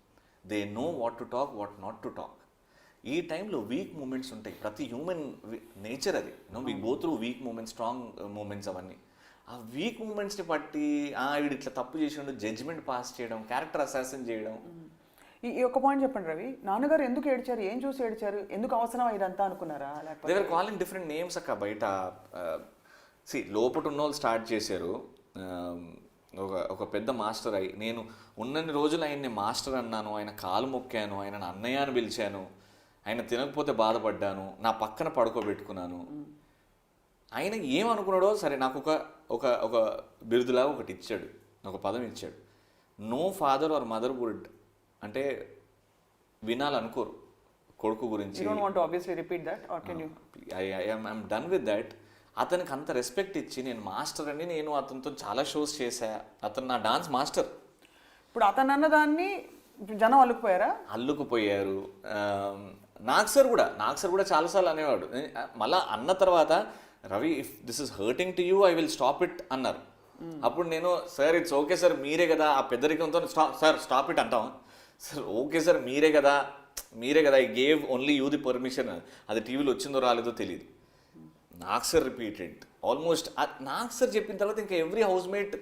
They know what to talk, what not to talk. ఈ టైంలో వీక్ మూమెంట్స్ ఉంటాయి, ప్రతి హ్యూమన్ నేచర్ అది. We go through weak moments, strong moments. అవన్నీ ఆ వీక్ మూమెంట్స్ని బట్టి వీడు ఇట్లా తప్పు చేసిండు, జడ్జిమెంట్ పాస్ చేయడం, క్యారెక్టర్ అసాసిన్ చేయడం. ఈ ఒక్క పాయింట్ చెప్పండి రవి, నాన్నగారు ఎందుకు ఏడ్చారు, ఏం చూసి ఏడ్చారు, ఎందుకు అవసరం ఇదంతా అనుకున్నారా? They were calling different names అక్క బయట. లోపట ఉన్న వాళ్ళు స్టార్ట్ చేశారు. ఒక పెద్ద మాస్టర్ అయ్యి, నేను ఉన్నన్ని రోజులు ఆయన్ని మాస్టర్ అన్నాను, ఆయన కాలు మొక్కాను, ఆయన అన్నయ్య అని పిలిచాను, ఆయన తినకపోతే బాధపడ్డాను, నా పక్కన పడుకోబెట్టుకున్నాను. ఆయన ఏమనుకున్నాడో సరే, నాకు ఒక ఒక బిరుదులా ఒకటి ఇచ్చాడు, ఒక పదం ఇచ్చాడు. No father or mother would అంటే వినాలనుకోరు కొడుకు గురించి. I'm done with that. అతనికి అంత రెస్పెక్ట్ ఇచ్చి నేను మాస్టర్ అని, నేను అతనితో చాలా షోస్ చేశా, అతను నా డాన్స్ మాస్టర్. ఇప్పుడు అతను అన్నదాన్ని జనం అల్లుకుపోయారు. నాగ్ సార్ కూడా చాలాసార్లు అనేవాడు. మళ్ళీ అన్న తర్వాత, Ravi if this is hurting to you I will stop it అన్నారు. అప్పుడు నేను, సార్ ఇట్స్ ఓకే సార్, మీరే కదా ఆ పెద్దరికంతో స్టాప్ ఇట్ అంటాం. సార్ ఓకే సార్, మీరే కదా I gave only you the permission. అది టీవీలో వచ్చిందో రాలేదో తెలియదు. Nag sir repeated almost. Nag sir చెప్పిన తర్వాత ఇంకా ఎవ్రీ హౌస్ మేట్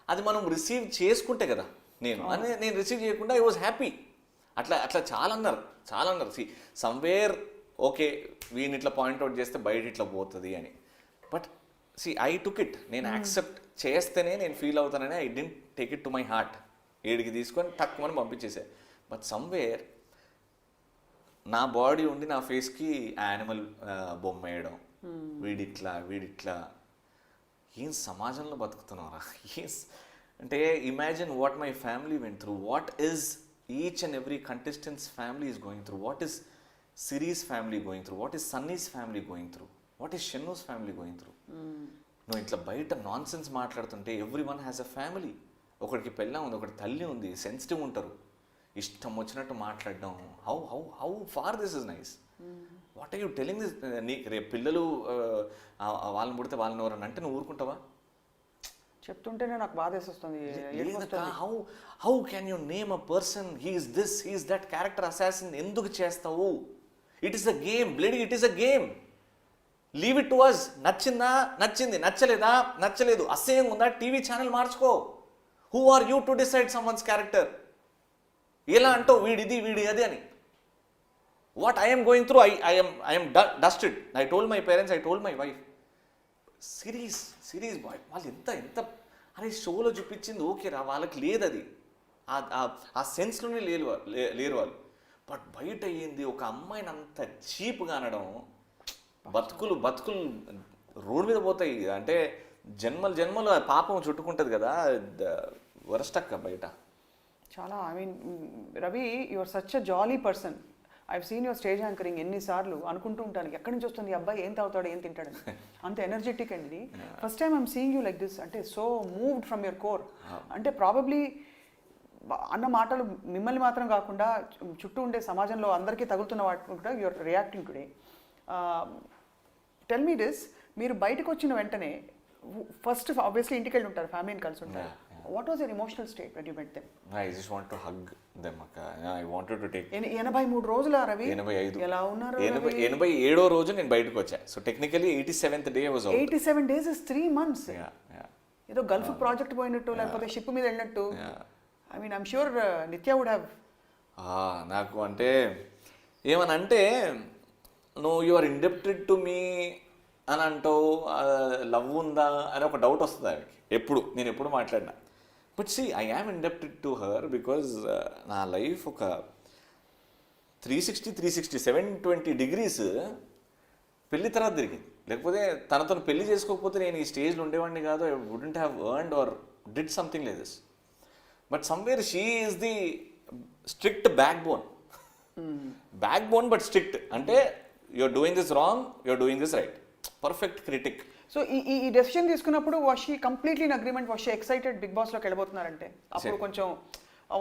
అది మనం రిసీవ్ చేసుకుంటే కదా. నేను రిసీవ్ చేయకుండా ఐ వాజ్ హ్యాపీ. అట్లా చాలా అన్నారు. సి సమ్వేర్ ఓకే వీని ఇట్లా పాయింట్అవుట్ చేస్తే బయట ఇట్లా పోతుంది అని. But see I took it. నేను యాక్సెప్ట్ చేస్తేనే నేను ఫీల్ అవుతానని I didn't take it to my heart. ఏడికి తీసుకొని తక్కువని పంపించేసా. బట్ సమ్వేర్ నా బాడీ ఉండి నా ఫేస్కి యానిమల్ బొమ్మ వేయడం, వీడిట్లా ఏం సమాజంలో బతుకుతున్నారా? అంటే imagine what my family went through, what is each and every contestants family is going through, what is Siri's family going through, what is Sunny's family going through, what is Shannu's family going through. నువ్వు ఇట్లా బయట non sense మాట్లాడుతుంటే every one has a family. ఒకడికి పెళ్ళం ఉంది, ఒకటి తల్లి ఉంది, సెన్సిటివ్ ఉంటారు, ఇష్టం వచ్చినట్టు మాట్లాడడం. How far this is nice. What are you telling this? రేపు పిల్లలు వాళ్ళని పుడితే వాళ్ళని ఎవరన్నా అంటే నువ్వు ఊరుకుంటావా? చెప్తుంటేనే నాకు బాధ వేస్తుంది. How can you name a person he is this, he is that, character assassin ఎందుకు చేస్తావు? It is a game bloody, it is a game. Leave it to us. నచ్చిందా నచ్చింది, నచ్చలేదా నచ్చలేదు, అసహ్యంగా ఉందా టీవీ ఛానల్ మార్చుకో. Who are you to decide someone's character? ఎలా అంటావు వీడి అది అని. What I'm going through I'm dusted. I told my parents, I told my wife. Siri's boy వాళ్ళు ఎంత అరే షోలో చూపించింది ఓకే రా, వాళ్ళకి లేదు అది, ఆ సెన్స్లోనే లేరు వాళ్ళు. బట్ బయట అయ్యింది ఒక అమ్మాయిని అంత చీప్గా అనడం, బతుకులు రోడ్డు మీద పోతాయి. అంటే జన్మలు పాపం చుట్టుకుంటుంది కదా, వరస్ట్ అక్క బయట. చాలా I mean Ravi, your such a jolly person. I've seen your stage anchoring ఎన్నిసార్లు అనుకుంటూ ఉంటాను ఎక్కడి నుంచి వస్తుంది ఈ అబ్బాయి, ఏం తాగుతాడు ఏం తింటాడని. అంత ఎనర్జెటిక్ అండి. First time I'm seeing you like this, అంటే so moved from your core. అంటే ప్రాబబ్లీ అన్న మాటలు మిమ్మల్ని మాత్రం కాకుండా చుట్టూ ఉండే సమాజంలో అందరికీ తగులుతున్న వాటి కూడా your reacting today. Tell me this, మీరు బయటకు వచ్చిన వెంటనే ఫస్ట్ ఆబ్వియస్లీ ఇంటికి వెళ్ళి ఉంటారు, ఫ్యామిలీని కలిసి ఉంటారు. What was your emotional state when you met them? I just want to hug them akka. I wanted to take 83 రోజుల రవి 85 ఎలా ఉన్నారు? 87వ రోజు నేను బయటకు వచ్చా. So technically 87th day was out. 87 days is 3 months. Yeah. ఏదో గల్ఫ్ ప్రాజెక్ట్ పోయినట్టు లేకపోతే షిప్ మీద వెళ్ళినట్టు. ఐ మీన్ ఐమ్ ష్యూర్ నిత్య వుడ్ హ్యావ్. నాకు అంటే ఏమనంటే నువ్వు you are indebted to me అని అంటావు, లవ్ ఉందా అని ఒక డౌట్ వస్తుంది ఆమెకి నేను ఎప్పుడు మాట్లాడినా. But see I am indebted to her because నా లైఫ్ ఒక 360 720 degrees పెళ్లి తర్వాత తిరిగింది. లేకపోతే తనతో పెళ్లి చేసుకోకపోతే నేను ఈ స్టేజ్లో ఉండేవాడిని కాదు. I wouldn't have earned or did something like this. But somewhere she is the strict backbone but strict. అంటే you're doing this wrong, you're doing this right, perfect critic. So ఈ డెసిషన్ తీసుకున్నప్పుడు was she completely in agreement? Was she excited Bigg బాస్లోకి వెళ్ళిపోతున్నారంటే? అప్పుడు కొంచెం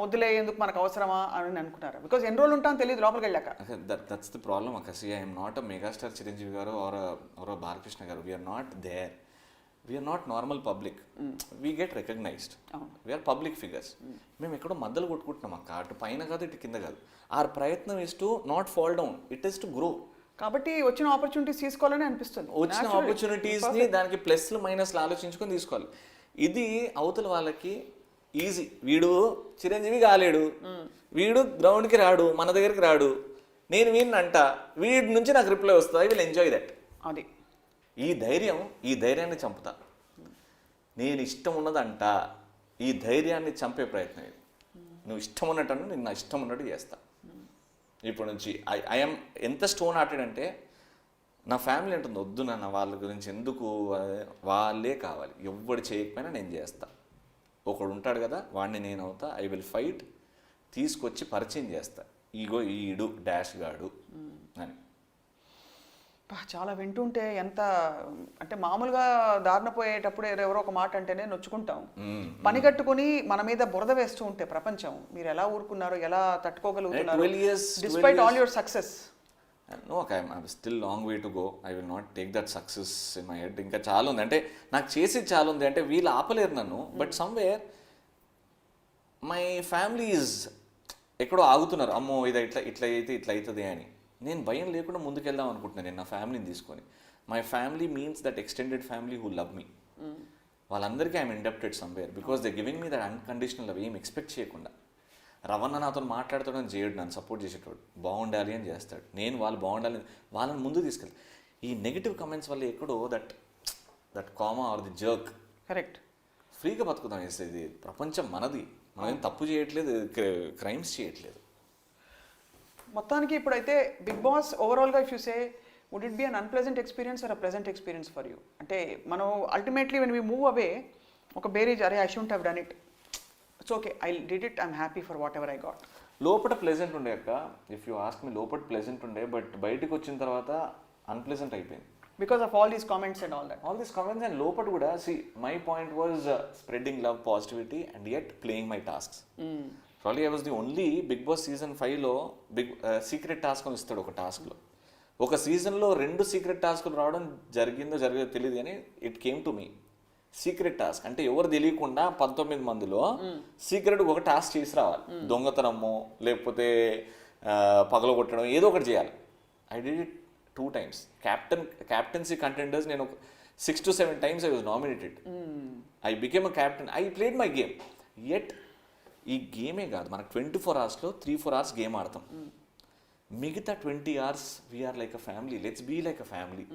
వద్దులే ఎందుకు మనకు అవసరమా అని అనుకున్నారా? బికాజ్ ఎన్ని రోజులు ఉంటాను తెలియదు లోపలికి వెళ్ళాక. దట్స్ ది ప్రాబ్లమ్ అక్క. See I'm not a megastar Chiranjeevi garu or Balakrishna garu. We're not there. We're not normal public. We get recognised. We're public figures. మేము ఎక్కడో మద్దలు కొట్టుకుంటున్నాం అక్క. అటు పైన కాదు ఇటు కింద కాదు. ఆర్ ప్రయత్నం is to not fall down, it is to grow. కాబట్టి వచ్చిన ఆపర్చునిటీస్ తీసుకోవాలని అనిపిస్తుంది. వచ్చిన ఆపర్చునిటీస్ని దానికి ప్లస్లు మైనస్లు ఆలోచించుకొని తీసుకోవాలి. ఇది అవతల వాళ్ళకి ఈజీ. వీడు చిరంజీవి కాలేడు, వీడు గ్రౌండ్కి రాడు, మన దగ్గరికి రాడు, నేను వీడినంట, వీడి నుంచి నాకు రిప్లై వస్తుంది, ఐ విల్ ఎంజాయ్ దట్. అది ఈ ధైర్యాన్ని చంపుతా. నేను ఇష్టం ఉన్నదంట, ఈ ధైర్యాన్ని చంపే ప్రయత్నం ఇది. నువ్వు ఇష్టం ఉన్నట్టు నేను నా ఇష్టం ఉన్నట్టు చేస్తా. ఇప్పటి నుంచి ఐఎమ్ ఎంత స్టోన్ హార్టెడ్ అంటే నా ఫ్యామిలీ అంటుంది వద్దు నాన్న వాళ్ళ గురించి ఎందుకు, వాళ్ళే కావాలి, ఎవ్వడు చేయకపోయినా నేను చేస్తా. ఒకడు ఉంటాడు కదా వాడిని నేను అవుతా, ఐ విల్ ఫైట్, తీసుకొచ్చి పరిచయం చేస్తా. ఈడు డాష్ గాడు అని. చాలా వింటుంటే ఎంత అంటే మామూలుగా దారిన పోయేటప్పుడు ఎవరో ఒక మాట అంటేనే నొచ్చుకుంటాం. పని కట్టుకుని మన మీద బురద వేస్తూ ఉంటే ప్రపంచం, మీరు ఎలా ఊరుకున్నారు, ఎలా తట్టుకోగలుగుతున్నారు despite all your success? No, I'm still long way to go. I will not take that success in my head. ఇంకా చాలా ఉంది, అంటే నాకు చేసేది చాలా ఉంది. అంటే వీళ్ళు ఆపలేరు నన్ను. But somewhere my family is ఎక్కడో ఆగుతున్నారు. అమ్మో ఇది ఇట్లా అవుతుంది అని. నేను భయం లేకుండా ముందుకెళ్దాం అనుకుంటున్నాను నేను నా ఫ్యామిలీని తీసుకొని. My family means that extended family who love me. వాళ్ళందరికీ I'm indebted somewhere because they giving me that unconditional love. ఏం ఎక్స్పెక్ట్ చేయకుండా. రవణ నాతో మాట్లాడుతాడని చేయడు, నన్ను సపోర్ట్ చేసేటోడు, బాగుండాలి అని చేస్తాడు. నేను వాళ్ళు బాగుండాలి, వాళ్ళని ముందు తీసుకెళ్తాను. ఈ నెగిటివ్ కమెంట్స్ వల్ల ఎక్కడో that comma R the jerk. Correct. ఫ్రీగా బతుకుతాం. ఇది ప్రపంచం మనది, మనం ఏం తప్పు చేయట్లేదు, క్రైమ్స్ చేయట్లేదు. మొత్తానికి ఇప్పుడైతే బిగ్ బాస్ ఓవరాల్గా if you say would it be un unpleasant experience or a pleasant experience for you? అంటే మనం ultimately when we move away ఒక బేరీజ్, అరే I shouldn't have done it, it's okay, I did it, I'm happy for whatever I got. లోపల pleasant ఉండే అక్క. If you ask me, లోపల pleasant ఉండే, బట్ బయటకు వచ్చిన తర్వాత అన్ప్లెజెంట్ అయిపోయింది. Because of all these comments and all these comments and లోపల కూడా see my point was spreading love, positivity and yet playing my tasks. Probably I was the only Bigg boss season 5లో secret task అని ఇస్తాడు ఒక టాస్క్లో. ఒక సీజన్లో 2 secret టాస్క్లు రావడం జరిగిందో తెలియదు కానీ it came to me. Secret task అంటే ఎవరు తెలియకుండా 19 మందిలో సీక్రెట్ ఒక టాస్క్ చేసి రావాలి. దొంగతనమో లేకపోతే పగలగొట్టడం ఏదో ఒకటి చేయాలి. I did it 2 times. Captaincy contenders నేను 6 to 7 times I was nominated. I became a captain. I played my game. Yet ఈ గేమే కాదు, మనకు 24 అవర్స్లో 3-4 అవర్స్ గేమ్ ఆడతాం. మిగతా 20 hours we're like a family. Let's be like a family.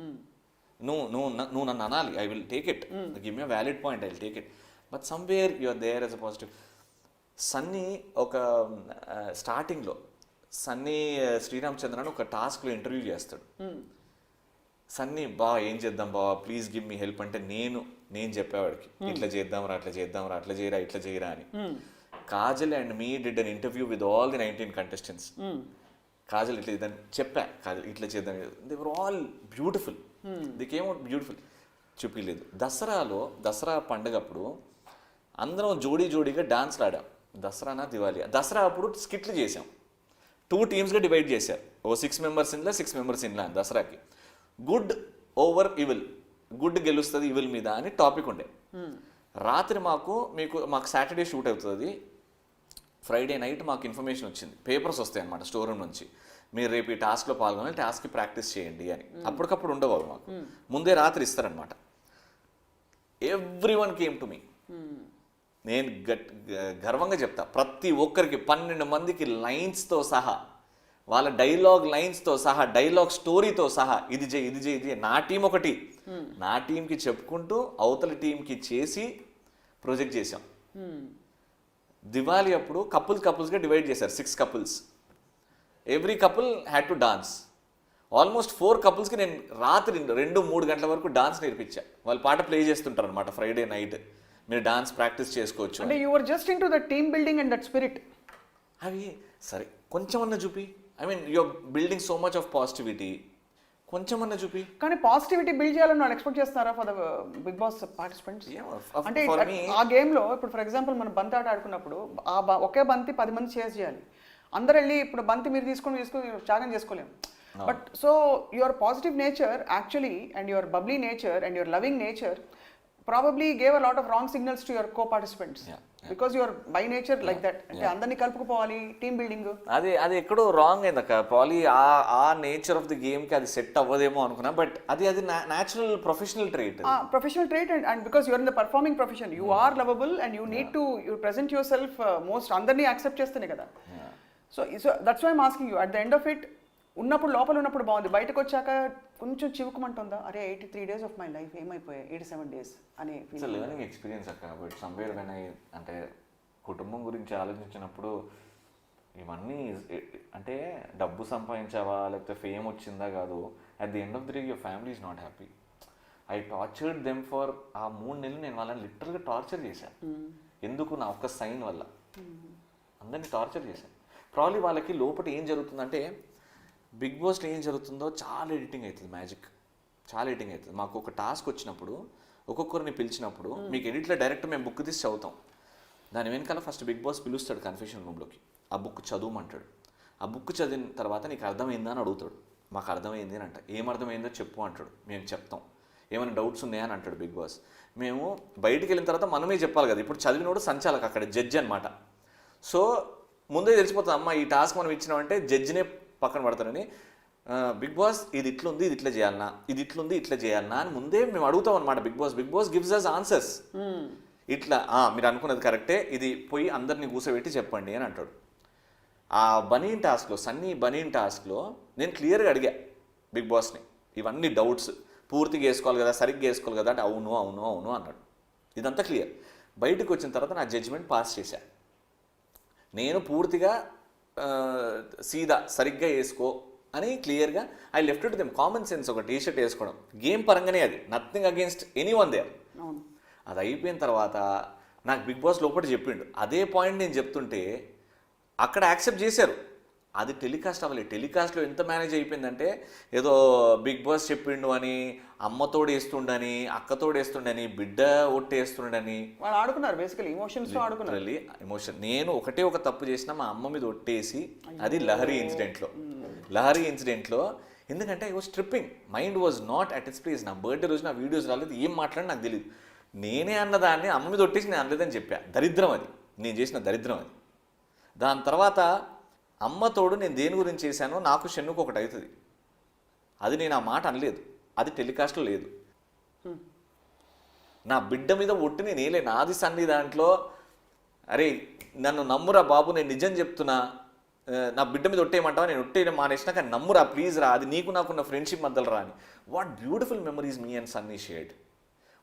నువ్వు నన్ను అనాలి, I will take it. Give me a valid point, I will take it. But somewhere you are there as a positive. Sunny ఒక స్టార్టింగ్లో సన్నీ శ్రీరామచంద్రన్ ఒక టాస్క్లో interview చేస్తాడు. సన్నీ ఏం చేద్దాం బావా, ప్లీజ్ గివ్ మీ హెల్ప్ అంటే నేను చెప్పేవాడికి ఇట్లా చేద్దాంరా, అట్లా చేద్దాంరా, అట్లా చేయరా, ఇట్లా చేయరా అని. Kajal and me did an interview with all the 19 contestants. Kajal ఇట్లా చేద్దాం చెప్పా, కాజల్ ఇట్లా చేద్దాం, they were all beautiful. The came out beautiful. చూపించలేదు. దసరా పండుగప్పుడు అందరం జోడీగా డాన్స్లు ఆడాం. దసరానా దివాళీ, దసరా అప్పుడు స్కిట్లు చేసాం. 2 teamsగా డివైడ్ చేశారు. 6 members ఇంట్లో 6 members ఇంట్లో. దసరాకి గుడ్ ఓవర్ ఇవిల్, గుడ్ గెలుస్తుంది ఇవిల్ మీద అని టాపిక్ ఉండే. రాత్రి మాకు సాటర్డే షూట్ అవుతుంది. ఫ్రైడే నైట్ మాకు ఇన్ఫర్మేషన్ వచ్చింది, పేపర్స్ వస్తాయి అన్నమాట స్టోర్ రూమ్ నుంచి, మీరు రేపు ఈ టాస్క్లో పాల్గొనాలి, టాస్క్కి ప్రాక్టీస్ చేయండి అని. అప్పటికప్పుడు ఉండవు మాకు, ముందే రాత్రి ఇస్తారనమాట. Every one came to me. నేను గర్వంగా చెప్తా, ప్రతి ఒక్కరికి 12 మందికి లైన్స్తో సహా, వాళ్ళ డైలాగ్ లైన్స్తో సహా, డైలాగ్ స్టోరీతో సహా, ఇది చేయి నా టీం ఒకటి, నా టీంకి చెప్పుకుంటూ అవతల టీంకి చేసి ప్రొజెక్ట్ చేసాం. దివాళీ అప్పుడు కపుల్స్గా డివైడ్ చేశారు. 6 couples. Every couple had to dance. Almost 4 couplesకి నేను రాత్రి 2-3 గంటల వరకు డాన్స్ నేర్పించా. వాళ్ళు పాట ప్లే చేస్తుంటారు అనమాట ఫ్రైడే నైట్, మీరు డాన్స్ ప్రాక్టీస్ చేసుకోవచ్చు అంటే. You are just into the team building and that spirit. అవి సరే కొంచెం అన్న చూపి, I mean you're building so much of positivity, కొంచెం అన్న చూపి. కానీ పాజిటివిటీ బిల్డ్ చేయాలని వాళ్ళు ఎక్స్పెక్ట్ చేస్తారా for the Bigg Boss participants? అంటే ఆ గేమ్లో ఇప్పుడు ఫర్ ఎగ్జాంపుల్ మనం బంతి ఆట ఆడుకున్నప్పుడు ఒకే బంతి 10 మంది చేజ్ చేయాలి. అందరు వెళ్ళి ఇప్పుడు బంతి మీరు తీసుకొని ఛాలెంజ్ చేసుకోలేము. But so your positive nature actually and your bubbly nature and your loving nature probably gave a lot of wrong signals to your co-participants. Because you are by nature like that. అంటే అందరినీ కలుపుకోవాలి, team building. అది ఎక్కడో wrong అయింది అక్క. Probably ఆ nature of the గేమ్కి అది set అవ్వదేమో అనుకున్నా. బట్ అది natural professional trait. Professional trait and because you're in the performing profession, you are lovable and you need to you present yourself most. అందరినీ accept చేస్తేనే కదా. So that's why I'm asking you, at the end of it లోపల ఉన్నప్పుడు బాగుంది, బయటకు వచ్చాక కొంచెం చివుకుమంటుందా, అరే 83 days ఆఫ్ మై లైఫ్ ఏమైపోయాయి 87 days అనే లెర్నింగ్ ఎక్స్పీరియన్స్ అక్క. బట్ సమ్వేర్ వెన్ అంటే కుటుంబం గురించి ఆలోచించినప్పుడు ఇవన్నీ అంటే డబ్బు సంపాదించావా లేకపోతే ఫేమ్ వచ్చిందా కాదు, at the end of the day your family is not happy. I tortured them for ఆ 3 నెలలు. నేను వాళ్ళని లిటరల్గా టార్చర్ చేశాను. ఎందుకు? నా ఒక్క సైన్ వల్ల అందరినీ టార్చర్ చేశాను. ప్రాబ్లీ వాళ్ళకి లోపల ఏం జరుగుతుందంటే, బిగ్ బాస్లో ఏం జరుగుతుందో చాలా ఎడిటింగ్ అవుతుంది, మ్యాజిక్ చాలా ఎడిటింగ్ అవుతుంది. మాకు ఒక టాస్క్ వచ్చినప్పుడు ఒక్కొక్కరిని పిలిచినప్పుడు మీకు ఎడిట్లో డైరెక్ట్ మేము బుక్ తీసి చదువుతాం. దాని వెనకాల ఫస్ట్ బిగ్ బాస్ పిలుస్తాడు కన్ఫెషన్ రూమ్లోకి, ఆ బుక్ చదువుమంటాడు. ఆ బుక్ చదివిన తర్వాత నీకు అర్థమైందా అని అడుగుతాడు. మాకు అర్థమైంది అని అంట. ఏమర్థమైందో చెప్పు అంటాడు. మేము చెప్తాం. ఏమైనా డౌట్స్ ఉన్నాయా అని అంటాడు బిగ్ బాస్. మేము బయటికి వెళ్ళిన తర్వాత మనమే చెప్పాలి కదా. ఇప్పుడు చదివినోడు సంచాలక, అక్కడ జడ్జి అనమాట. సో ముందే తెలిసిపోతుంది, అమ్మ ఈ టాస్క్ మనం ఇచ్చినామంటే జడ్జినే పక్కన పడతారని. బిగ్ బాస్ ఇది ఇట్లుంది, ఇది ఇట్లా చేయాలన్నా, ఇది ఇట్లుంది, ఇట్లా చేయాలన్నా అని ముందే మేము అడుగుతాం అనమాట. Bigg Boss gives us answers. ఇట్లా మీరు అనుకున్నది కరెక్టే, ఇది పోయి అందరినీ కూర్చోబెట్టి చెప్పండి అని అంటాడు. ఆ బనీన్ టాస్క్లో, సన్నీ బనీన్ టాస్క్లో నేను క్లియర్గా అడిగా బిగ్ బాస్ని, ఇవన్నీ డౌట్స్ పూర్తిగా వేసుకోవాలి కదా, సరిగ్గా వేసుకోవాలి కదా అంటే అవును అవును అవును అన్నాడు. ఇదంతా క్లియర్. బయటకు వచ్చిన తర్వాత నా జడ్జిమెంట్ పాస్ చేశా. నేను పూర్తిగా సీదా సరిగ్గా వేసుకో అని క్లియర్గా I left to them. Common sense, ఒక టీ షర్ట్ వేసుకోవడం గేమ్ పరంగానే, అది nothing against anyone there. అది అయిపోయిన తర్వాత నాకు బిగ్ బాస్ లోపల చెప్పిండు. అదే పాయింట్ నేను చెప్తుంటే అక్కడ యాక్సెప్ట్ చేశారు. అది టెలికాస్ట్ అవ్వలేదు. టెలికాస్ట్లో ఎంత మేనేజ్ అయిపోయిందంటే, ఏదో బిగ్ బాస్ చెప్పిండు అని అమ్మతోడు వేస్తుండని, అక్కతోడు వేస్తుండని, బిడ్డ ఒట్టేస్తుండని వాళ్ళు ఆడుకున్నారు. బేసికలీ ఎమోషన్స్తో ఆడుకున్నారు. ఎమోషన్. నేను ఒకటే ఒక తప్పు చేసిన, మా అమ్మ మీద ఒట్టేసి, అది లహరి ఇన్సిడెంట్లో. ఎందుకంటే I was tripping, mind was not at its place. నా బర్త్డే రోజు నా వీడియోస్ రాలేదు, ఏం మాట్లాడి నాకు తెలియదు. నేనే అన్నదాన్ని అమ్మ మీద ఒట్టేసి నేను అనలేదని చెప్పా. దరిద్రం అది, నేను చేసిన దరిద్రం అది. దాని తర్వాత అమ్మతోడు నేను దేని గురించి చేశానో నాకు షెన్నుకు ఒకటి అవుతుంది. అది నేను ఆ మాట అనలేదు, అది టెలికాస్ట్లో లేదు. నా బిడ్డ మీద ఒట్టి నేను వేయలే. నాది సన్ని దాంట్లో అరే నన్ను నమ్మురా బాబు, నేను నిజం చెప్తున్నా, నా బిడ్డ మీద ఒట్టేయమంటావా, నేను ఒట్టేయడం మానేసినా కానీ నమ్మురా ప్లీజ్ రా, అది నీకు నాకున్న ఫ్రెండ్షిప్ మధ్యలో రా అని. What beautiful memories me and Sunny shade,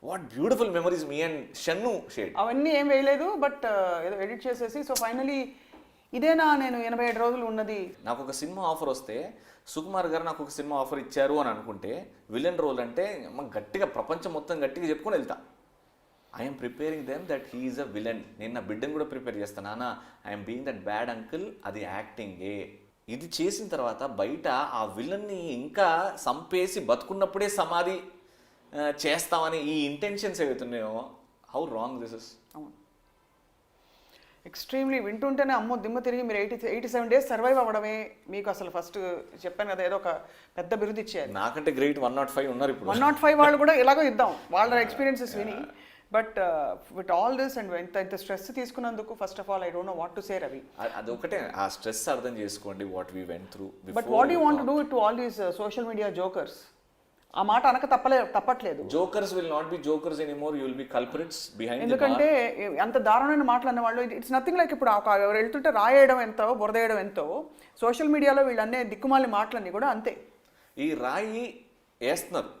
what beautiful memories me and Shannu shade. అవన్నీ ఏం వేయలేదు, బట్ ఏదో ఎడిట్ చేసేసి సో ఫైనలీ ఇదేనా నేను 87 రోజులు ఉన్నది. నాకు ఒక సినిమా ఆఫర్ వస్తే సుకుమార్ గారు నాకు ఒక సినిమా ఆఫర్ ఇచ్చారు అని అనుకుంటే విలన్ రోల్ అంటే గట్టిగా ప్రపంచం మొత్తం గట్టిగా చెప్పుకొని వెళ్తా. I'm preparing them that he is a villain. నేను నా బిడ్డను కూడా ప్రిపేర్ చేస్తాను. నాన్న I'm being that bad uncle, అది యాక్టింగే. ఇది చేసిన తర్వాత బయట ఆ విలన్ని ఇంకా సంపేసి బతుకున్నప్పుడే సమాధి చేస్తామని ఈ ఇంటెన్షన్స్ ఏవైతున్నాయో, how wrong this is. Extremely వింటుంటేనే అమ్మో దిమ్మ తిరిగి మీరు 87 డేస్ సర్వైవ్ అవ్వడమే మీకు అసలు ఫస్ట్ చెప్పాను కదా ఏదో ఒక పెద్ద బిరుదు ఇచ్చారు. నాకంటే గ్రేట్ 105 ఉన్నారు ఇప్పుడు. 105 వాళ్ళు కూడా ఎలాగో ఇద్దాం వాళ్ళ ఎక్స్పీరియన్సెస్ విని. But with all this and ఇంత స్ట్రెస్ తీసుకున్నందుకు first of all I don't know what to say Ravi. అదొకటే, ఆ స్ట్రెస్ అర్థం చేసుకోండి what we went through. But what you want to do to all these social media jokers? ఆ మాట అనక తప్పట్లేదు. Jokers will not be jokers anymore, you will be culprits behind the bar. ఎందుకంటే అంత దారుణమైన మాటలు అన్న వాళ్ళు, ఇట్స్ నథింగ్ లైక్ ఇప్పుడు ఎవరు వెళ్తుంటే రాయేయడం ఎంతో బురదేయడం ఎంతో, సోషల్ మీడియాలో వీళ్ళు అనే దిక్కుమాలి మాటలన్నీ కూడా అంతే. ఈ రాయి వేస్తున్నారు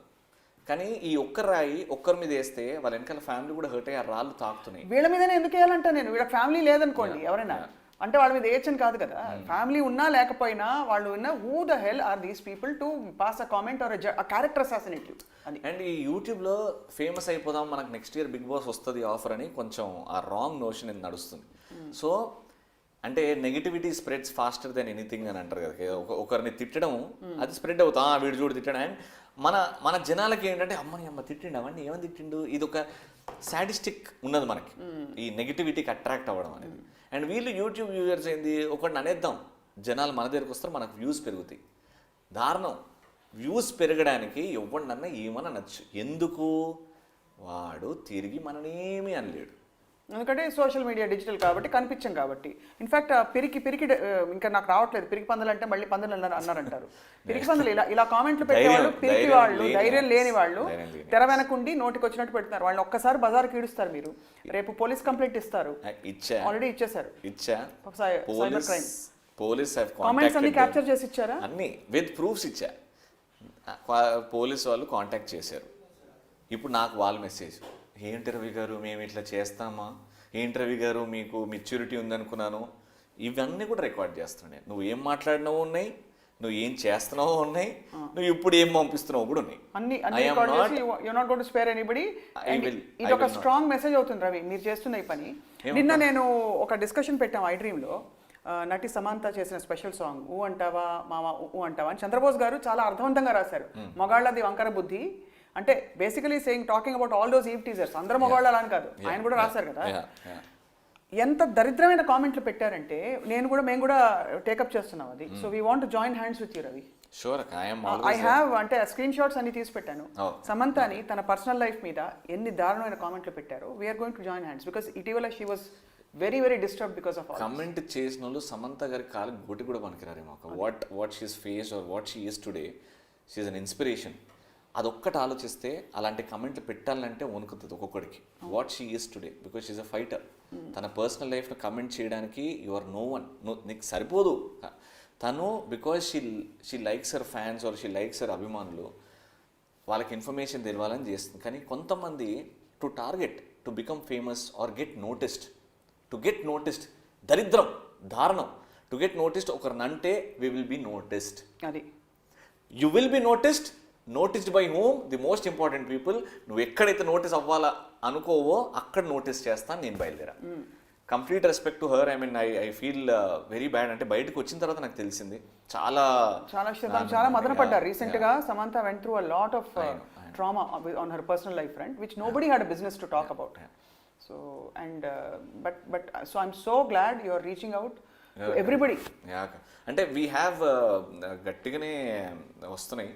కానీ ఈ ఒక్క రాయి ఒక్కరి మీద వేస్తే వాళ్ళ వెనకాల ఫ్యామిలీ కూడా హర్ట్ అయ్యి ఆ రాళ్ళు తాకుతున్నాయి. వీళ్ళ మీదనే ఎందుకు వేయాలంట నేను, వీళ్ళ ఫ్యామిలీ లేదనుకోండి ఎవరైనా అంటే వాళ్ళ మీద ఏచని కాదు కదా, ఫ్యామిలీ ఉన్నా లేకపోయినా వాళ్ళు ఉన్న who the hell are these people to pass a comment or a character assassination అని. అండ్ ఈ యూట్యూబ్లో ఫేమస్ అయిపోదాం, మనకు నెక్స్ట్ ఇయర్ బిగ్ బాస్ వస్తుంది ఆఫర్ అని కొంచెం ఆ రాంగ్ నోషన్ ఇది నడుస్తుంది. సో అంటే negativity spreads faster than anything అని అంటారు కదా. ఒకరిని తిట్టడం అది స్ప్రెడ్ అవుతా, వీడు చూడు తిట్టడం. అండ్ మన జనాలకి ఏంటంటే అమ్మ తిట్టిండు, అవన్నీ ఏమని తిట్టిండు, ఇది ఒక సాడిస్టిక్ ఉన్నది మనకి ఈ నెగిటివిటీకి అట్రాక్ట్ అవ్వడం అనేది. అండ్ వీళ్ళు యూట్యూబ్ వ్యూవర్స్ ఏంది, ఒకటిని అనేద్దాం జనాలు మన దగ్గరికి వస్తారు, మనకు వ్యూస్ పెరుగుతాయి. దారుణం, వ్యూస్ పెరగడానికి ఎవరినన్నా ఏమన్నా నచ్చు, ఎందుకు వాడు తిరిగి మననేమీ అనలేడు. ఎందుకంటే సోషల్ మీడియా డిజిటల్ కాబట్టి కనిపించాం కాబట్టి. ఇన్ఫాక్ట్ పిరికి ఇంకా నాకు రావట్లేదు పిరికి పందులు అంటే మళ్ళీ పందులు అన్నారంటారు. పిరికి పందులు ఇలా కామెంట్లు పెట్టేవాళ్ళు పిరికి వాళ్ళు, ధైర్యం లేని వాళ్ళు తెర వెనకుండి నోటికి వచ్చినట్టు పెడుతున్నారు. వాళ్ళని ఒక్కసారి బజార్కి ఈడుస్తారు మీరు, రేపు పోలీస్ కంప్లైంట్ ఇస్తారు. ఆల్రెడీ ఇచ్చేసారు. సైబర్ క్రైమ్ పోలీస్ కామెంట్స్ అన్ని క్యాప్చర్ చేసి ఇచ్చారా, అన్ని విత్ ప్రూఫ్స్ ఇచ్చా. పోలీస్ వాళ్ళు కాంటాక్ట్ చేశారు. ఇప్పుడు నాకు వాళ్ళ మెసేజ్, ఏంటి రవి గారు మేము ఇట్లా చేస్తామా, ఏంటి రవి గారు మీకు మెచ్యూరిటీ ఉందనుకున్నాను. ఇవన్నీ కూడా రికార్డ్ చేస్తుండే, నువ్వు ఏం మాట్లాడినావో ఉన్నాయి, నువ్వు ఏం చేస్తున్నావో ఉన్నాయి, నువ్వు ఇప్పుడు ఏం పంపిస్తున్నావు కూడా ఉన్నాయి. ఇది ఒక స్ట్రాంగ్ మెసేజ్ అవుతుంది రవి మీరు చేస్తున్న ఈ పని. నిన్న నేను ఒక డిస్కషన్ పెట్టాము ఐ డ్రీమ్లో, నటి సమంత చేసిన స్పెషల్ సాంగ్ ఊ అంటావా మామ ఊ అంటావా అని చంద్రబోస్ గారు చాలా అర్థవంతంగా రాశారు. మగాళ్ళది వంకర బుద్ధి అంటే basically saying talking about all those eve teasers. అందరూ మగవాళ్ళు అలా అని కాదు, ఆయన కూడా రాశారు కదా. ఎంత దరిద్రమైన కామెంట్లు పెట్టారంటే మేము కూడా టేకప్ చేస్తున్నాం అది. So we want join hands with you Ravi. I have అంటే స్క్రీన్ షాట్స్ అన్ని తీసి పెట్టాను. సమంతని తన పర్సనల్ లైఫ్ మీద ఎన్ని దారుణమైన కామెంట్లు పెట్టారు. We're going to join hands because ఇటీవల she was very very disturb because of comment చేసిన వాళ్ళు సమంత గారి కాలు గోటి కూడా పనికిరారేమో. What she's face or what she is today, she is an inspiration. అదొక్కటి ఆలోచిస్తే అలాంటి కమెంట్లు పెట్టాలంటే వణుకుతుంది ఒక్కొక్కడికి. What she is today because she's a fighter. తన పర్సనల్ లైఫ్ను కమెంట్ చేయడానికి యు ఆర్ నో వన్, నీకు సరిపోదు. తను because she likes her fans or she likes her అభిమానులు, వాళ్ళకి ఇన్ఫర్మేషన్ తెలియాలని చేస్తుంది. కానీ కొంతమంది to target to become famous or get noticed దరిద్రం, దారుణం. టు గెట్ నోటిస్డ్ ఒకరినంటే వి విల్ బి నోటిస్డ్, అది you will be noticed by home, the most important people. నువ్వు ఎక్కడైతే నోటీస్ అవ్వాలా అనుకోవో అక్కడ నోటీస్ చేస్తాను నేను బయలుదేరా. Complete respect to her. I feel very bad. అంటే బయటకు వచ్చిన తర్వాత నాకు తెలిసింది చాలా మదన పడ్డారు. రీసెంట్ గా Samantha went through a lot of trauma on her personal life front which nobody had a business to talk about. So and but so I'm so glad you are reaching out to everybody. అంటే we have గట్టిగానే వస్తున్నాయి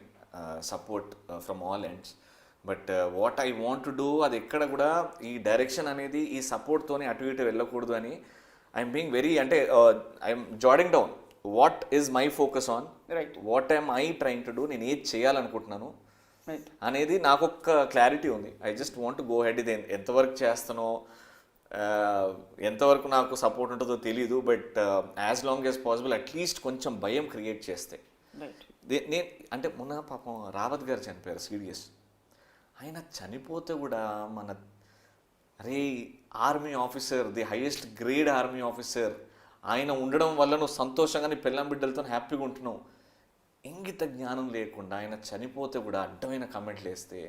support from all ends. But what I want to do, అది ఎక్కడ కూడా ఈ direction అనేది ఈ సపోర్ట్తోనే అటు ఇటు వెళ్ళకూడదు అని ఐఎమ్ బీయింగ్ వెరీ అంటే I'm jotting down what is my focus on, what I'm I trying to do, నేను ఏది చేయాలనుకుంటున్నాను అనేది నాకు ఒక క్లారిటీ ఉంది. I just want to go head. ఇది ఎంతవరకు చేస్తానో ఎంతవరకు నాకు సపోర్ట్ ఉంటుందో తెలీదు, but as long as possible at least కొంచెం భయం క్రియేట్ చేస్తే. రైట్. నేను అంటే మొన్న పాపం రావత్ గారు చనిపోయారు, సీరియస్. ఆయన చనిపోతే కూడా మన అరే army officer, the highest grade army officer, ఆయన ఉండడం వల్ల నువ్వు సంతోషంగా నీ పిల్లం బిడ్డలతో హ్యాపీగా ఉంటున్నావు. ఇంగిత జ్ఞానం లేకుండా ఆయన చనిపోతే కూడా అడ్డమైన కమెంట్లు వేస్తే